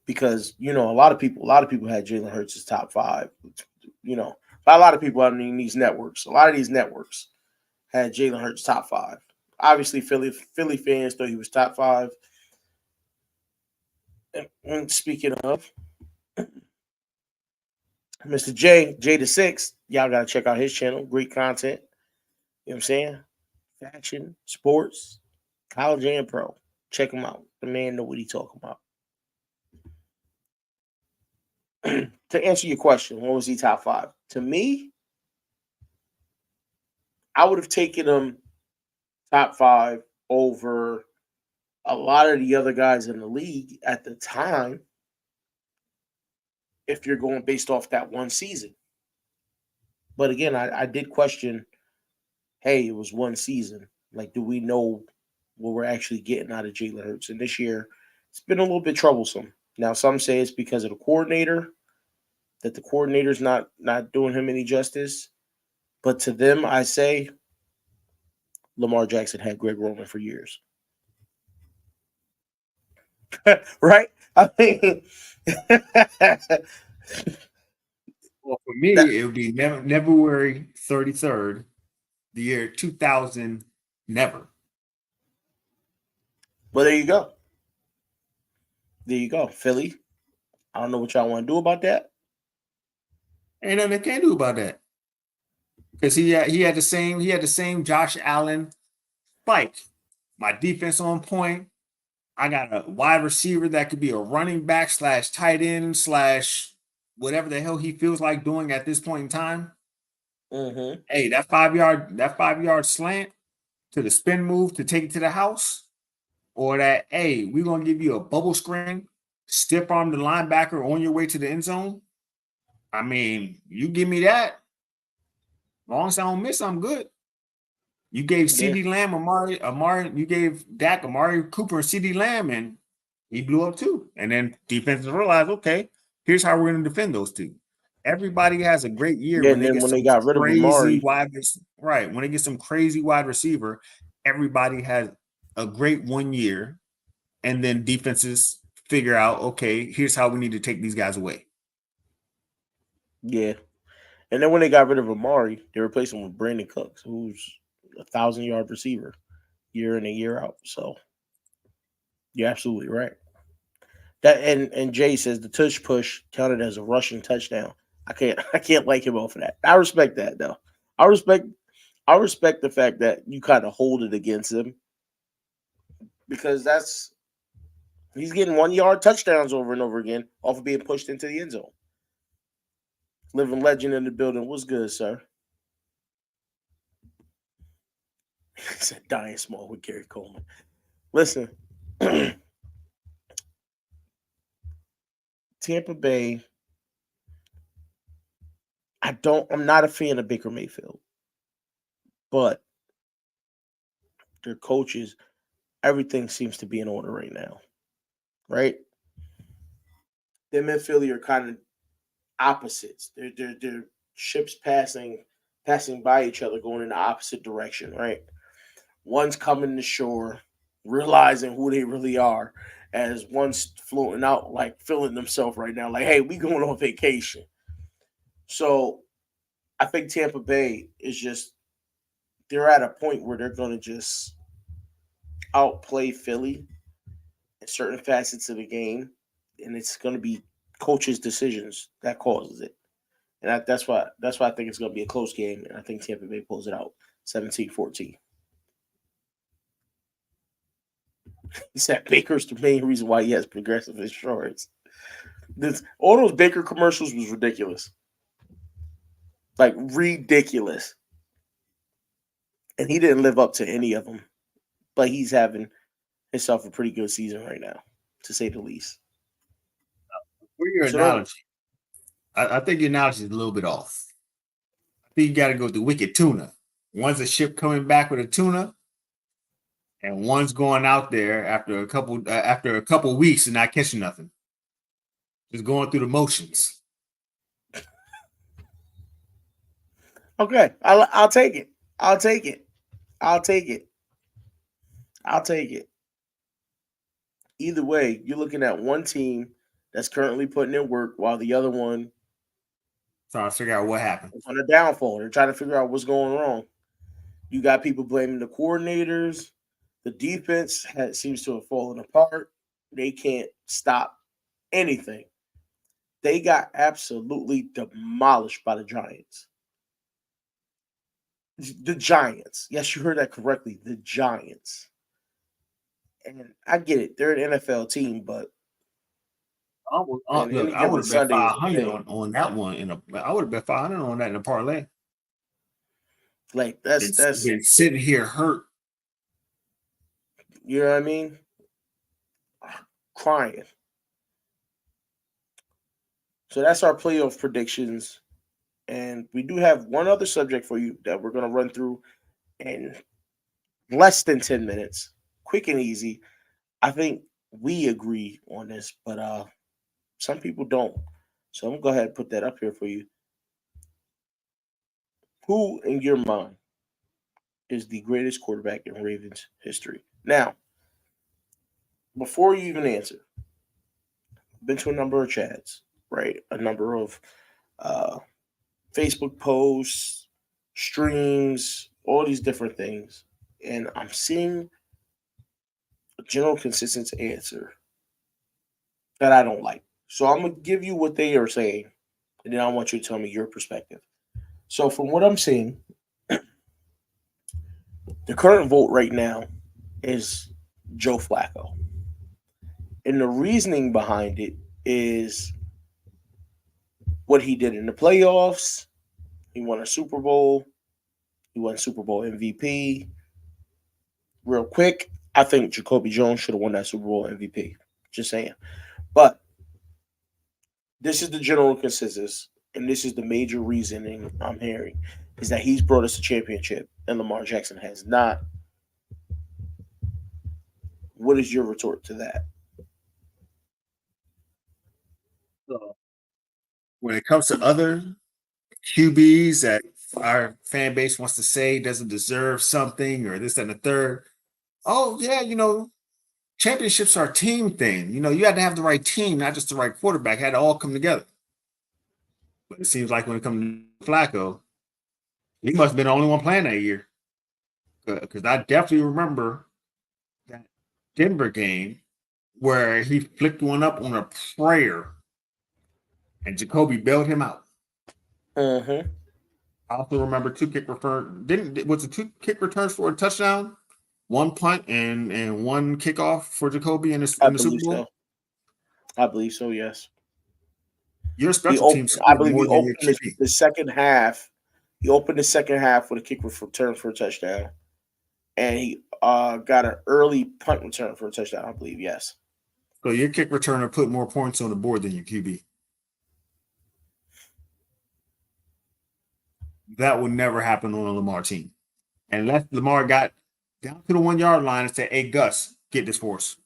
A: Because, a lot of people had Jalen Hurts as top 5. By a lot of people, I mean these networks. A lot of these networks had Jalen Hurts top 5. Obviously, Philly fans thought he was top 5. And speaking of Mr. J the 6th, y'all got to check out his channel. Great content. You know what I'm saying? Fashion, sports, college and pro. Check him out. The man know what he talking about. To answer your question, what was he top 5? To me, I would have taken him top 5 over a lot of the other guys in the league at the time if you're going based off that one season. But again, I did question, hey, it was one season. Like, do we know what we're actually getting out of Jalen Hurts? And this year, it's been a little bit troublesome. Now, some say it's because of the coordinator, that the coordinator's not doing him any justice. But to them, I say Lamar Jackson had Greg Roman for years. Right? I mean,
B: well, for me, it would be February 33rd, the year 2000. Never.
A: Well, there you go. There you go, Philly. I don't know what y'all want to do about that.
B: Ain't nothing they can't do about that. Because he had the same Josh Allen spike. My defense on point. I got a wide receiver that could be a running back / tight end / whatever the hell he feels like doing at this point in time.
A: Mm-hmm.
B: Hey, that 5-yard slant to the spin move to take it to the house, or that, hey, we're gonna give you a bubble screen, stiff arm the linebacker on your way to the end zone. I mean, you give me that. As long as I don't miss, I'm good. You gave CeeDee Lamb, Amari, you gave Dak, Amari Cooper, and CeeDee Lamb, and he blew up too. And then defenses realized, okay, here's how we're going to defend those two. Everybody has a great year when they get some crazy wide receiver. Right. When they get some crazy wide receiver, everybody has a great 1 year. And then defenses figure out, okay, here's how we need to take these guys away.
A: Yeah. And then when they got rid of Amari, they replaced him with Brandon Cooks, who's a 1,000-yard receiver year in and year out. So you're absolutely right. That and Jay says the tush push counted as a rushing touchdown. I can't like him off of that. I respect that though. I respect I respect the fact that you kind of hold it against him because that's he's getting 1 yard touchdowns over and over again off of being pushed into the end zone. Living legend in the building. What's good, sir? He said dying small with Gary Coleman. Listen, Tampa Bay. I'm not a fan of Baker Mayfield, but their coaches, everything seems to be in order right now. Right? Them and Philly are kind of opposites. They're ships passing by each other, going in the opposite direction, right? One's coming to shore, realizing who they really are, as one's floating out, like feeling themselves right now, like, hey, we going on vacation. So I think Tampa Bay is just they're at a point where they're gonna just outplay Philly in certain facets of the game, and it's gonna be coaches' decisions that causes it. And that's why I think it's going to be a close game. And I think Tampa Bay pulls it out 17-14. He said Baker's the main reason why he has progressive insurance. All those Baker commercials was ridiculous. Like, ridiculous. And he didn't live up to any of them. But he's having himself a pretty good season right now, to say the least.
B: For your analogy, I think your analogy is a little bit off. I think you got to go to wicked tuna. One's a ship coming back with a tuna, and one's going out there after a couple weeks and not catching nothing, just going through the motions.
A: Okay, I'll take it. I'll take it. I'll take it. I'll take it. Either way, you're looking at one team that's currently putting in work while the other one
B: Trying to figure out what happened.
A: is on a downfall. They're trying to figure out what's going wrong. You got people blaming the coordinators. The defense seems to have fallen apart. They can't stop anything. They got absolutely demolished by the Giants. The Giants. Yes, you heard that correctly. The Giants. And I get it. They're an NFL team, but
B: I would have bet 500 on that one. I would have bet 500 on that in a parlay.
A: Like that's
B: been sitting here hurt.
A: You know what I mean? Crying. So that's our playoff predictions. And we do have one other subject for you that we're going to run through in less than 10 minutes. Quick and easy. I think we agree on this, but some people don't. So I'm going to go ahead and put that up here for you. Who, in your mind, is the greatest quarterback in Ravens history? Now, before you even answer, I've been to a number of chats, right? A number of Facebook posts, streams, all these different things. And I'm seeing a general consistent answer that I don't like. So I'm going to give you what they are saying, and then I want you to tell me your perspective. So from what I'm seeing, the current vote right now is Joe Flacco. And the reasoning behind it is what he did in the playoffs. He won a Super Bowl. He won Super Bowl MVP. Real quick, I think Jacoby Jones should have won that Super Bowl MVP. Just saying. But this is the general consensus, and this is the major reasoning I'm hearing, is that he's brought us a championship, and Lamar Jackson has not. What is your retort to that?
B: So, when it comes to other QBs that our fan base wants to say doesn't deserve something or this and the third, oh yeah, championships are a team thing. You had to have the right team, not just the right quarterback. It had to all come together. But it seems like when it comes to Flacco, he must have been the only one playing that year. Because I definitely remember that Denver game where he flicked one up on a prayer and Jacoby bailed him out.
A: Mm-hmm.
B: I also remember two kick return. Was it two kick returns for a touchdown? One punt and one kickoff for Jacoby in
A: I
B: the Super
A: believe
B: Bowl.
A: so. I believe so. Yes.
B: Your special team
A: I
B: scored
A: believe he
B: more than your
A: opened
B: QB.
A: the second half. He opened the second half with a kick return for a touchdown, and he got an early punt return for a touchdown. I believe. Yes.
B: So your kick returner put more points on the board than your QB. That would never happen on a Lamar team. Unless Lamar got down to the 1 yard line and said, "Hey, Gus, get this for us."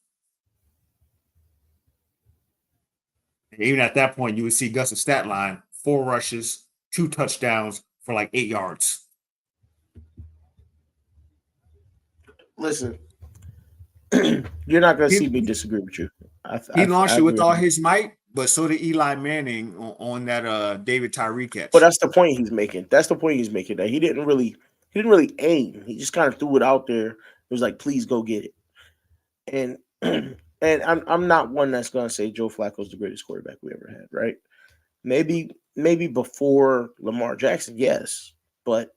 B: And even at that point, you would see Gus's stat line: 4 rushes, 2 touchdowns for like 8 yards.
A: Listen, you're not going to see me disagree with you.
B: He launched it with
A: agree.
B: all his might, but so did Eli Manning on that David Tyree catch.
A: But that's the point he's making. That's the point he's making. That he didn't really aim. He just kind of threw it out there. It was like, please go get it. And and I'm not one that's gonna say Joe Flacco's the greatest quarterback we ever had, right? Maybe before Lamar Jackson, yes. But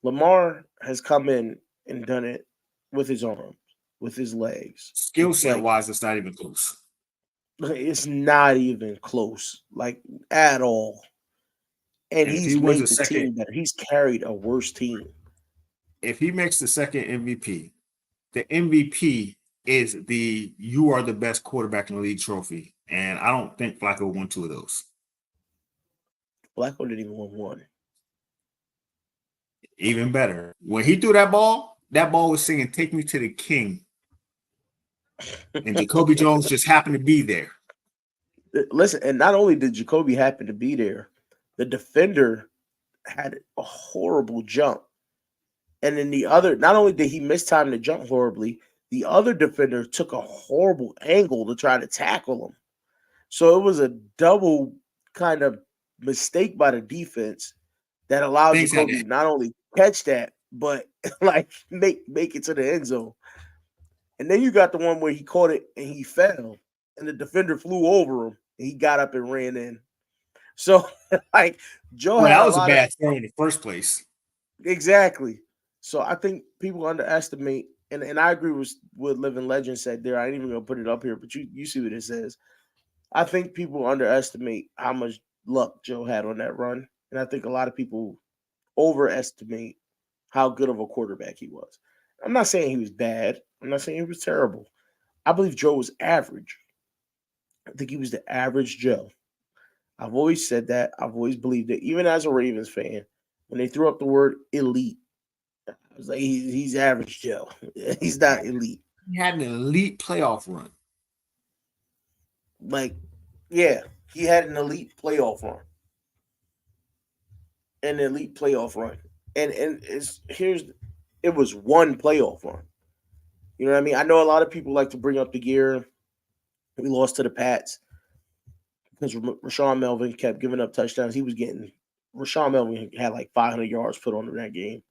A: Lamar has come in and done it with his arms, with his legs.
B: Skill set wise, it's not even close.
A: It's not even close, like at all. And he's made the team better. He's carried a worse team.
B: If he makes the second MVP, the MVP is the "you are the best quarterback in the league" trophy. And I don't think Flacco won 2 of those.
A: Flacco didn't even win 1.
B: Even better. When he threw that ball was singing "Take Me to the King." And Jacoby Jones just happened to be there.
A: Listen, and not only did Jacoby happen to be there, the defender had a horrible jump. And then the other, not only did he miss time to jump horribly, the other defender took a horrible angle to try to tackle him. So it was a double kind of mistake by the defense that allowed Jacoby not only catch that, but like make it to the end zone. And then you got the one where he caught it and he fell, and the defender flew over him, and he got up and ran in. So, like, Joe had
B: that was a bad throw in the first place.
A: Exactly. So I think people underestimate, and I agree with what Living Legend said there. I ain't even gonna put it up here, but you see what it says. I think people underestimate how much luck Joe had on that run, and I think a lot of people overestimate how good of a quarterback he was. I'm not saying he was bad. I'm not saying he was terrible. I believe Joe was average. I think he was the average Joe. I've always said that. I've always believed it. Even as a Ravens fan, when they threw up the word elite, I was like, he's average Joe. He's not elite.
B: He had an elite playoff run.
A: Like, yeah, he had an elite playoff run. An elite playoff run. And it was one playoff run. You know what I mean? I know a lot of people like to bring up the year we lost to the Pats because Rashawn Melvin kept giving up touchdowns. Rashawn Melvin had like 500 yards put on in that game.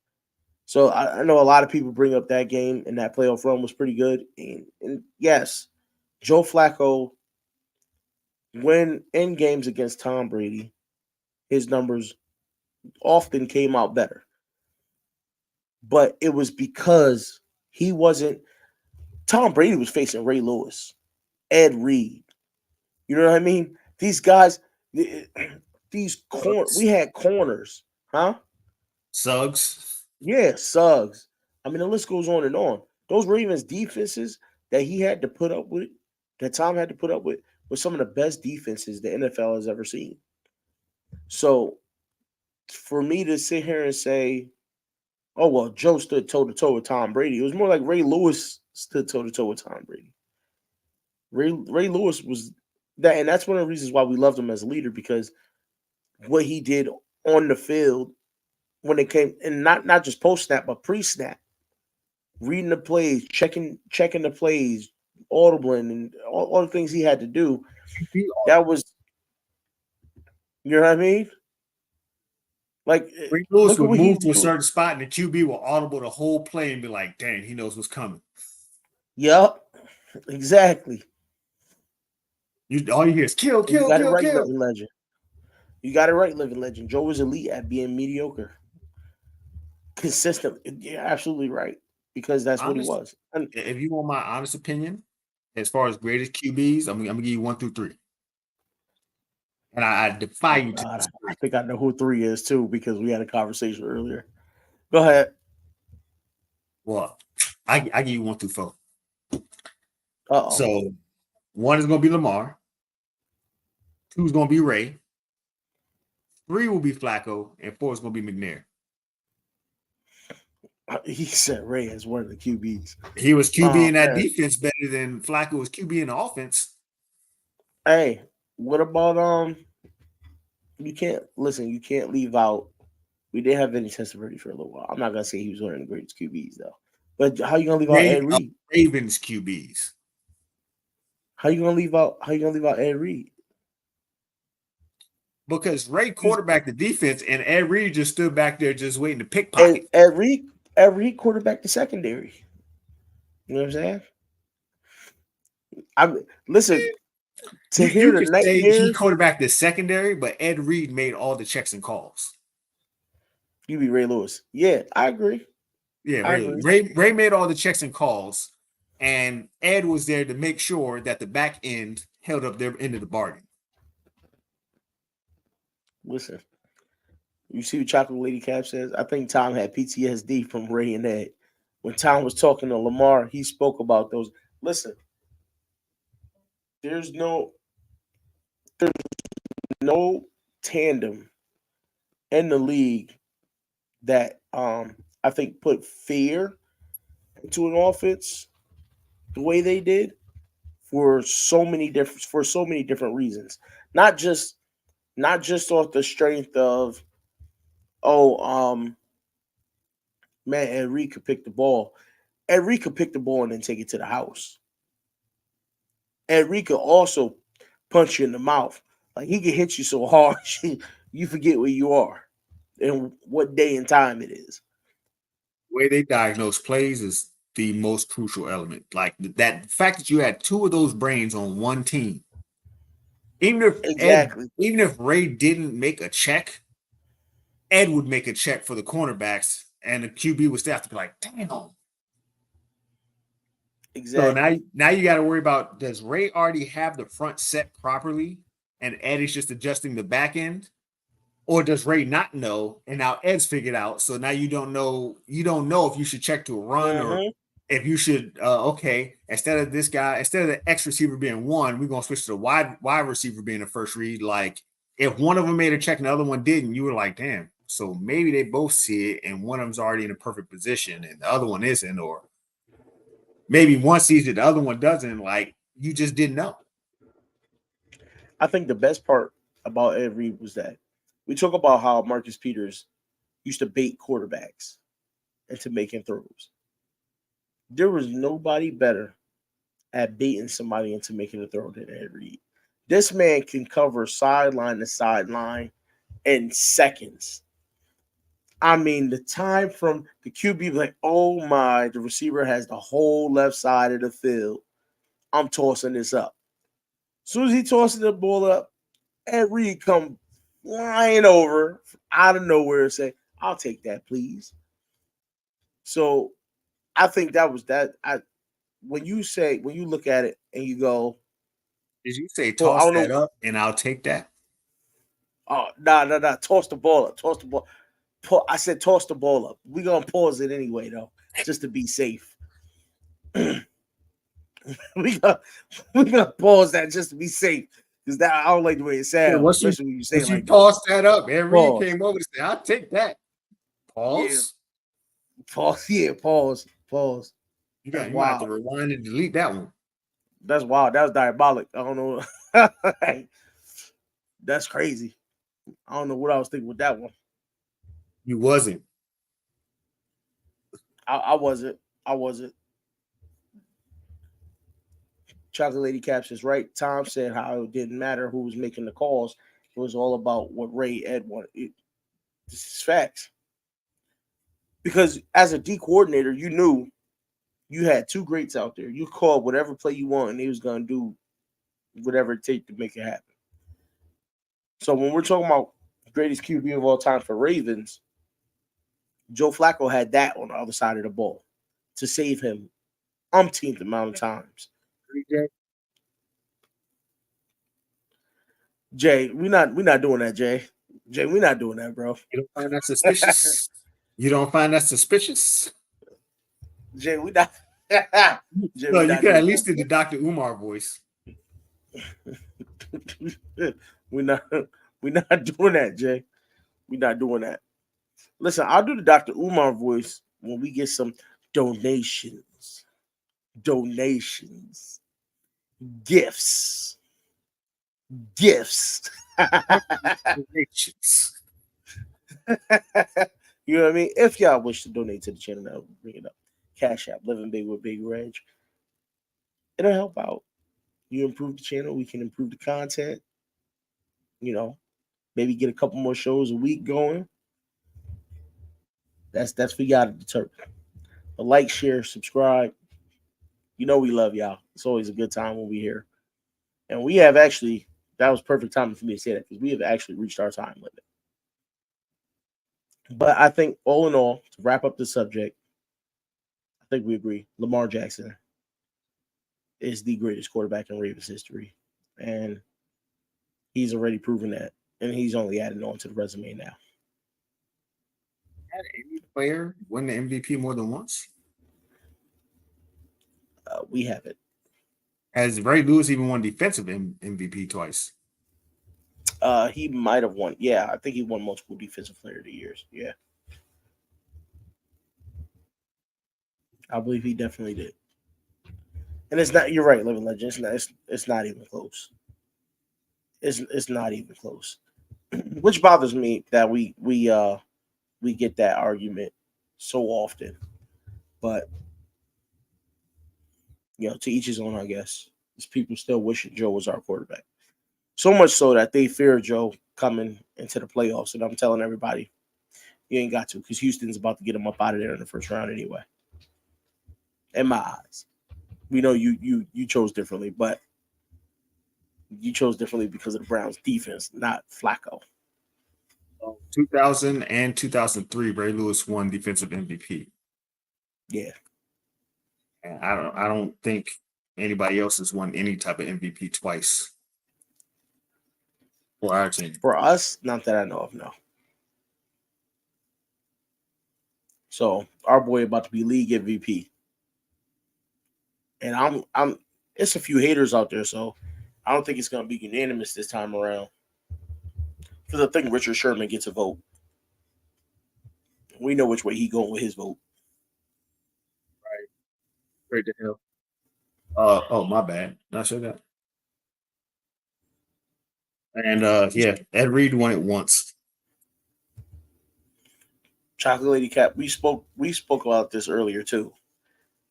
A: So I know a lot of people bring up that game, and that playoff run was pretty good. And yes, Joe Flacco, when in games against Tom Brady, his numbers often came out better. But it was because he wasn't – Tom Brady was facing Ray Lewis, Ed Reed. You know what I mean? These guys – we had corners. Huh?
B: Suggs.
A: Yeah, Suggs. I mean, the list goes on and on. Those Ravens defenses that he had to put up with, that Tom had to put up with, were some of the best defenses the NFL has ever seen. So for me to sit here and say, oh, well, Joe stood toe-to-toe with Tom Brady, it was more like Ray Lewis stood toe-to-toe with Tom Brady. Ray Lewis was that, and that's one of the reasons why we loved him as a leader, because what he did on the field when it came, and not just post-snap, but pre-snap, reading the plays, checking the plays, audibling, and all the things he had to do. That was, you know what I mean? Like,
B: Ray Lewis would move to a certain spot, and the QB will audible the whole play and be like, dang, he knows what's coming.
A: Yup. Exactly.
B: All you hear is kill,
A: And you
B: kill,
A: got it
B: kill,
A: right,
B: kill.
A: living legend. You got it right, living legend. Joe was elite at being mediocre, consistently. You're absolutely right because that's what he
B: Honest,
A: was. And
B: if you want my honest opinion, as far as greatest QBs, I'm gonna give you 1 through 3, and I defy
A: oh
B: you to
A: God, I
B: disagree.
A: think I know who 3 is too because we had a conversation earlier. Go ahead.
B: Well, I give you 1 through 4.
A: Uh oh.
B: So 1 is gonna be Lamar, 2 is gonna be Ray, 3 will be Flacco, and 4 is gonna be McNair.
A: He said Ray is one of the QBs.
B: He was QB in that
A: Man.
B: defense better than Flacco was QB in the offense.
A: Hey, what about you can't listen, you can't leave out. We didn't have any Testaverde for a little while. I'm not gonna say he was one of the greatest QBs though. But how you gonna leave out
B: Great
A: Ed Reed?
B: Ravens QBs.
A: How you gonna leave out Ed Reed?
B: Because Ray quarterbacked the defense and Ed Reed just stood back there just waiting to
A: Ed,
B: pickpocket.
A: Ed Reed Ed Reed quarterback the secondary. You know what I'm saying? I listen to
B: You
A: hear the
B: could say he
A: nightmares.
B: quarterbacked the secondary, but Ed Reed made all the checks and calls.
A: You be Ray Lewis. Yeah, I agree.
B: Yeah,
A: I
B: Ray,
A: agree.
B: Ray made all the checks and calls, and Ed was there to make sure that the back end held up their end of the bargain.
A: Listen, you see what Chocolate Lady Cap says? I think Tom had PTSD from Ray and Ed. When Tom was talking to Lamar, he spoke about those. Listen, there's no tandem in the league that I think put fear into an offense the way they did for so many different reasons. Not just off the strength of oh man, Ed Reed could pick the ball. Ed Reed could pick the ball and then take it to the house. Ed Reed could also punch you in the mouth. Like he can hit you so hard you forget where you are and what day and time it is.
B: The way they diagnose plays is the most crucial element. Like that fact that you had 2 of those brains on one team.
A: Exactly.
B: Even if Ray didn't make a check, Ed would make a check for the cornerbacks, and the QB would still have to be like, damn. So
A: Exactly.
B: now you got to worry about, does Ray already have the front set properly, and Ed is just adjusting the back end, or does Ray not know, and now Ed's figured out? So now you don't know if you should check to a run or
A: Mm-hmm.
B: if you should okay, instead of the X receiver being 1, we're gonna switch to the wide receiver being the first read. Like if one of them made a check and the other one didn't, you were like, damn. So maybe they both see it, and one of them's already in a perfect position, and the other one isn't, or maybe one sees it, the other one doesn't. Like you just didn't know.
A: I think the best part about Ed Reed was that we talk about how Marcus Peters used to bait quarterbacks into making throws. There was nobody better at baiting somebody into making a throw than Ed Reed. This man can cover sideline to sideline in seconds. I mean, the time from the QB, like, oh my, the receiver has the whole left side of the field. I'm tossing this up. As soon as he tosses the ball up, Ed Reed come flying over out of nowhere and say, I'll take that, please. So I think that was that. When you look at it and you go,
B: Did you say
A: well, I
B: toss
A: don't
B: that
A: know.
B: up and I'll take that?
A: Oh, nah. Toss the ball up. Toss the ball. I said toss the ball up. We're gonna pause it anyway, though, just to be safe. we gonna pause that just to be safe. Because that I don't like the way it
B: Yeah,
A: sounds, especially when you say it
B: once you
A: like that.
B: toss that up, Henry
A: Pause.
B: came over and said, I'll take that.
A: Yeah.
B: Pause.
A: Pause. Yeah, pause. Pause. That's
B: You might have to
A: wild.
B: rewind and delete that one.
A: That's wild. That was diabolic. I don't know. That's crazy. I don't know what I was thinking with that one.
B: You wasn't.
A: I wasn't. I wasn't. Chocolate Lady Caps is right. Tom said how it didn't matter who was making the calls. It was all about what Ray Ed wanted. This is facts. Because as a D coordinator, you knew You had two greats out there. You called whatever play you want, and they was gonna do whatever it takes to make it happen. So when we're talking about greatest QB of all time for Ravens, Joe Flacco had that on the other side of the ball to save him umpteenth amount of times. Jay, we not doing that, Jay. Jay, we not doing that, bro.
B: You don't find that suspicious? You don't find that suspicious?
A: Jay, we not. Jay,
B: No,
A: we
B: you
A: not
B: can at
A: doing
B: least do the Dr. Umar voice.
A: that. we not doing that, Jay. We not doing that. Listen, I'll do the Dr. Umar voice when we get some donations. Donations. Gifts. Gifts.
B: Donations.
A: You know what I mean? If y'all wish to donate to the channel, I'll bring it up. Cash App, Living Big with Big Reg. It'll help out. You improve the channel, we can improve the content. You know, maybe get a couple more shows a week going. That's for y'all to determine. But like, share, subscribe. You know we love y'all. It's always a good time when we're here. And we have actually, that was perfect timing for me to say that because we have actually reached our time limit. But I think all in all, to wrap up the subject, I think we agree. Lamar Jackson is the greatest quarterback in Ravens history. And he's already proven that. And he's only adding on to the resume now.
B: Had any player win the MVP more than once?
A: We have it.
B: Has Ray Lewis even won defensive MVP twice?
A: He might have won. Yeah, I think he won multiple defensive player of the years. Yeah. I believe he definitely did. And it's not, you're right, Living Legend. It's not even close. It's not even close. Which bothers me that we get that argument so often. But to each his own, I guess. There's people still wishing Joe was our quarterback. So much so that they fear Joe coming into the playoffs. And I'm telling everybody, you ain't got to, because Houston's about to get him up out of there in the first round anyway. In my eyes. We know you chose differently, but you chose differently because of the Browns' defense, not Flacco.
B: 2000 and 2003, Ray Lewis won defensive MVP.
A: Yeah.
B: And I don't think anybody else has won any type of MVP twice for our team.
A: For us, not that I know of, no. So our boy about to be league MVP. And I'm it's a few haters out there, so I don't think it's gonna be unanimous this time around. Because I think Richard Sherman gets a vote. We know which way he going with his vote.
B: Right. Great to hell. Oh, my bad. Not sure that. And yeah, Ed Reed won it once.
A: Chocolate Lady Cap, we spoke about this earlier too,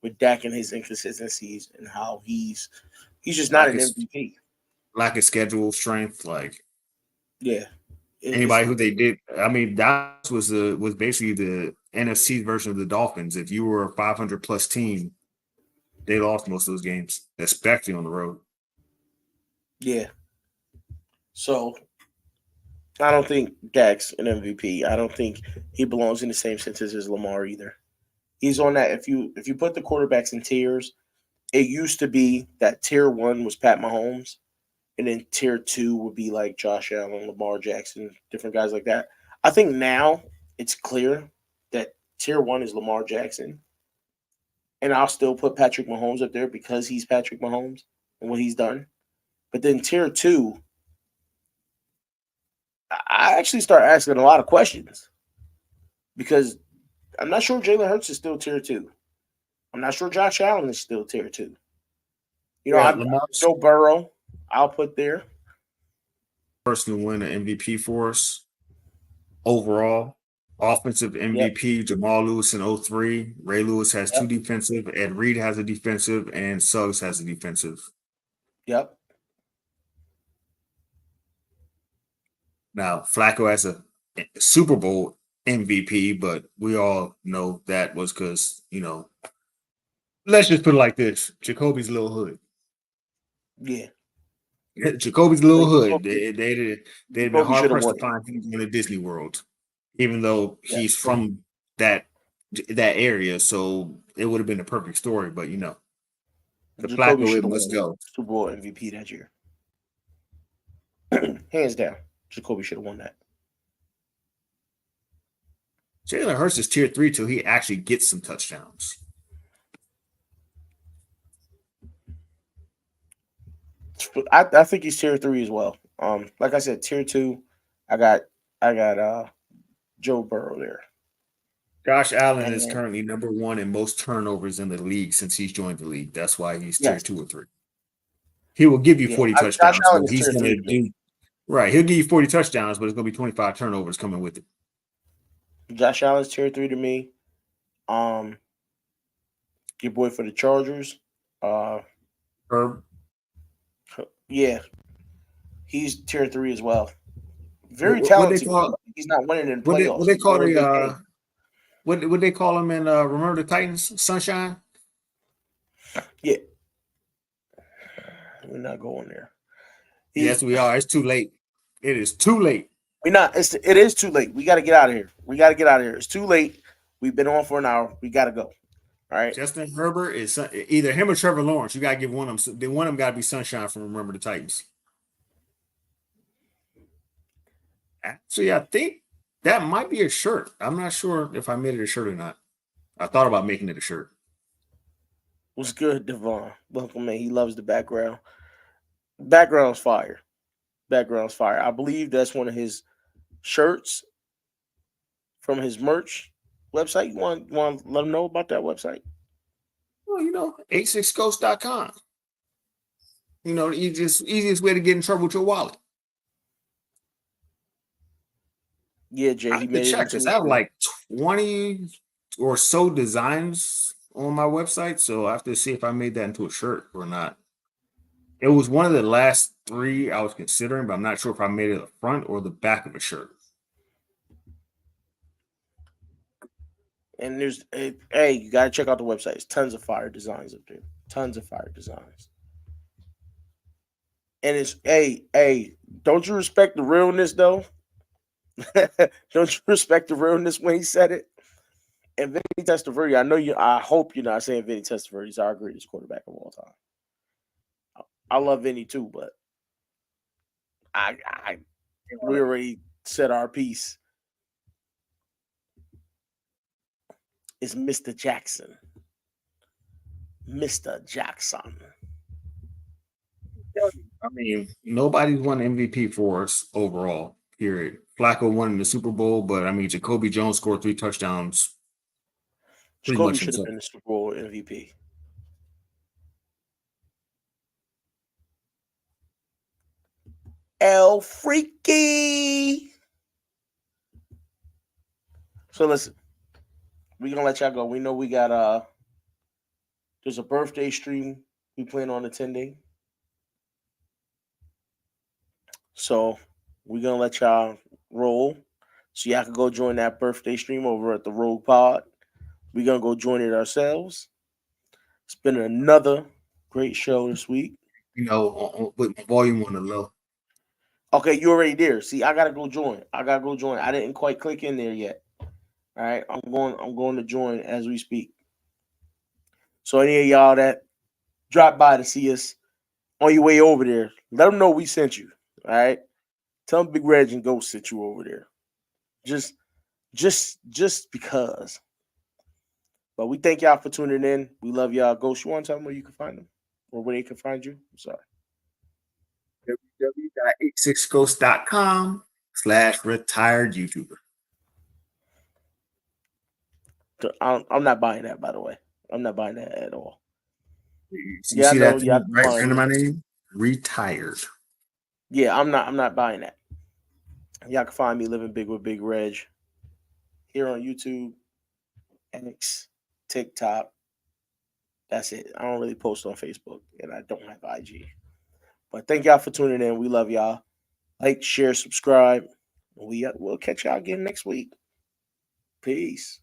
A: with Dak and his inconsistencies and how he's just not an MVP.
B: Lack of schedule strength, like
A: yeah.
B: Anybody who they did, I mean, that was basically the NFC version of the Dolphins. If you were a 500 plus team, they lost most of those games, especially on the road.
A: Yeah. So I don't think Dak's an MVP. I don't think he belongs in the same sentence as Lamar either. He's on that. If you put the quarterbacks in tiers, it used to be that tier 1 was Pat Mahomes, and then tier 2 would be like Josh Allen, Lamar Jackson, different guys like that. I think now it's clear that tier 1 is Lamar Jackson, and I'll still put Patrick Mahomes up there because he's Patrick Mahomes and what he's done. But then tier 2, I actually start asking a lot of questions because I'm not sure Jalen Hurts is still tier 2. I'm not sure Josh Allen is still tier 2. Joe Burrow, I'll put there.
B: Person to win an MVP for us overall. Offensive MVP, yep. Jamal Lewis in 03. Ray Lewis has 2 defensive. Ed Reed has a defensive, and Suggs has a defensive.
A: Yep.
B: Now, Flacco has a Super Bowl MVP, but we all know that was because, let's just put it like this: Jacoby's little hood.
A: Yeah,
B: Jacoby's little
A: like,
B: hood. They'd been
A: Kobe
B: hard
A: should have
B: pressed to
A: won.
B: find him in a Disney World, even though
A: Yeah,
B: he's from that area. So it would have been a perfect story. But the
A: Jacoby
B: Flacco,
A: should
B: it
A: have
B: must
A: won
B: go.
A: Super Bowl MVP that year. Hands down, Jacoby should have won that.
B: Jalen Hurts is tier 3 till he actually gets some touchdowns.
A: I think he's tier 3 as well. Like I said, tier 2. I got Joe Burrow there.
B: Josh Allen is
A: And
B: currently number 1 in most turnovers in the league since he's joined the league. That's why he's tier
A: yes,
B: 2 or 3. He will give you
A: yeah,
B: 40
A: Josh
B: touchdowns,
A: Allen
B: but
A: is
B: he's
A: tier
B: going
A: 3
B: to
A: to me.
B: do right. He'll give you 40 touchdowns, but it's going to be 25 turnovers coming with it.
A: Josh Allen's tier 3 to me. Your boy for the Chargers.
B: Herb,
A: Yeah, he's tier 3 as well. Very
B: what they
A: talented.
B: call
A: He's not winning in
B: what
A: playoffs.
B: they
A: He's
B: call
A: winning big
B: the
A: games.
B: what they call him in Remember the Titans? Sunshine.
A: Yeah, we're not going there.
B: Yes, we are. It's too late. It is too late.
A: We're not. It is too late. We got to get out of here. It's too late. We've been on for an hour. We got to go. All right.
B: Justin Herbert is either him or Trevor Lawrence. You got to give one of them. One of them got to be Sunshine from Remember the Titans. Actually, I think that might be a shirt. I'm not sure if I made it a shirt or not. I thought about making it a shirt.
A: What's good, Devon? Welcome, man. He loves the background. Background's fire. Background's fire. I believe that's one of his shirts from his merch website. You want to let him know about that website?
B: Well, 86ghost.com. The easiest way to get in trouble with your wallet.
A: Yeah, Jay.
B: I
A: He
B: have to
A: made it
B: check
A: into
B: this.
A: a
B: I have
A: shirt.
B: like 20 or so designs on my website, so I have to see if I made that into a shirt or not. It was one of the last 3 I was considering, but I'm not sure if I made it the front or the back of a shirt.
A: And hey, you got to check out the website. There's tons of fire designs up there. Tons of fire designs. And it's hey, don't you respect the realness though? Don't you respect the realness when he said it? And Vinny Testaverde, I hope you're not saying Vinny Testaverde is our greatest quarterback of all time. I love Vinny too, but we already said our piece. It's Mr. Jackson. Mr. Jackson.
B: I mean, nobody's won MVP for us overall, period. Flacco won in the Super Bowl, but I mean, Jacoby Jones scored 3 touchdowns pretty
A: Jacoby
B: much
A: should have
B: himself.
A: been the Super Bowl MVP. El Freaky. So listen, we're gonna let y'all go. We know we got there's a birthday stream we plan on attending. So we're gonna let y'all roll. So y'all can go join that birthday stream over at the Rogue Pod. We're gonna go join it ourselves. It's been another great show this week.
B: With my volume on the low.
A: Okay, you already there. See, I gotta go join. I didn't quite click in there yet. All right, I'm going to join as we speak. So any of y'all that drop by to see us on your way over there, let them know we sent you. All right, tell them Big Reg and Ghost sent you over there. Just because. But we thank y'all for tuning in. We love y'all. Ghost, you want to tell them where you can find them or where they can find you? I'm sorry.
B: www.86ghost.com/retired YouTuber.
A: I'm not buying that, by the way. I'm not buying that at all.
B: You
A: Yeah, I
B: see
A: know.
B: that
A: Yeah,
B: thing right under my name? Retired.
A: yeah, I'm not buying that. Y'all can find me living big with Big Reg here on YouTube, X, TikTok. That's it. I don't really post on Facebook, and I don't have IG. But thank y'all for tuning in. We love y'all. Like, share, subscribe. We'll catch y'all again next week. Peace.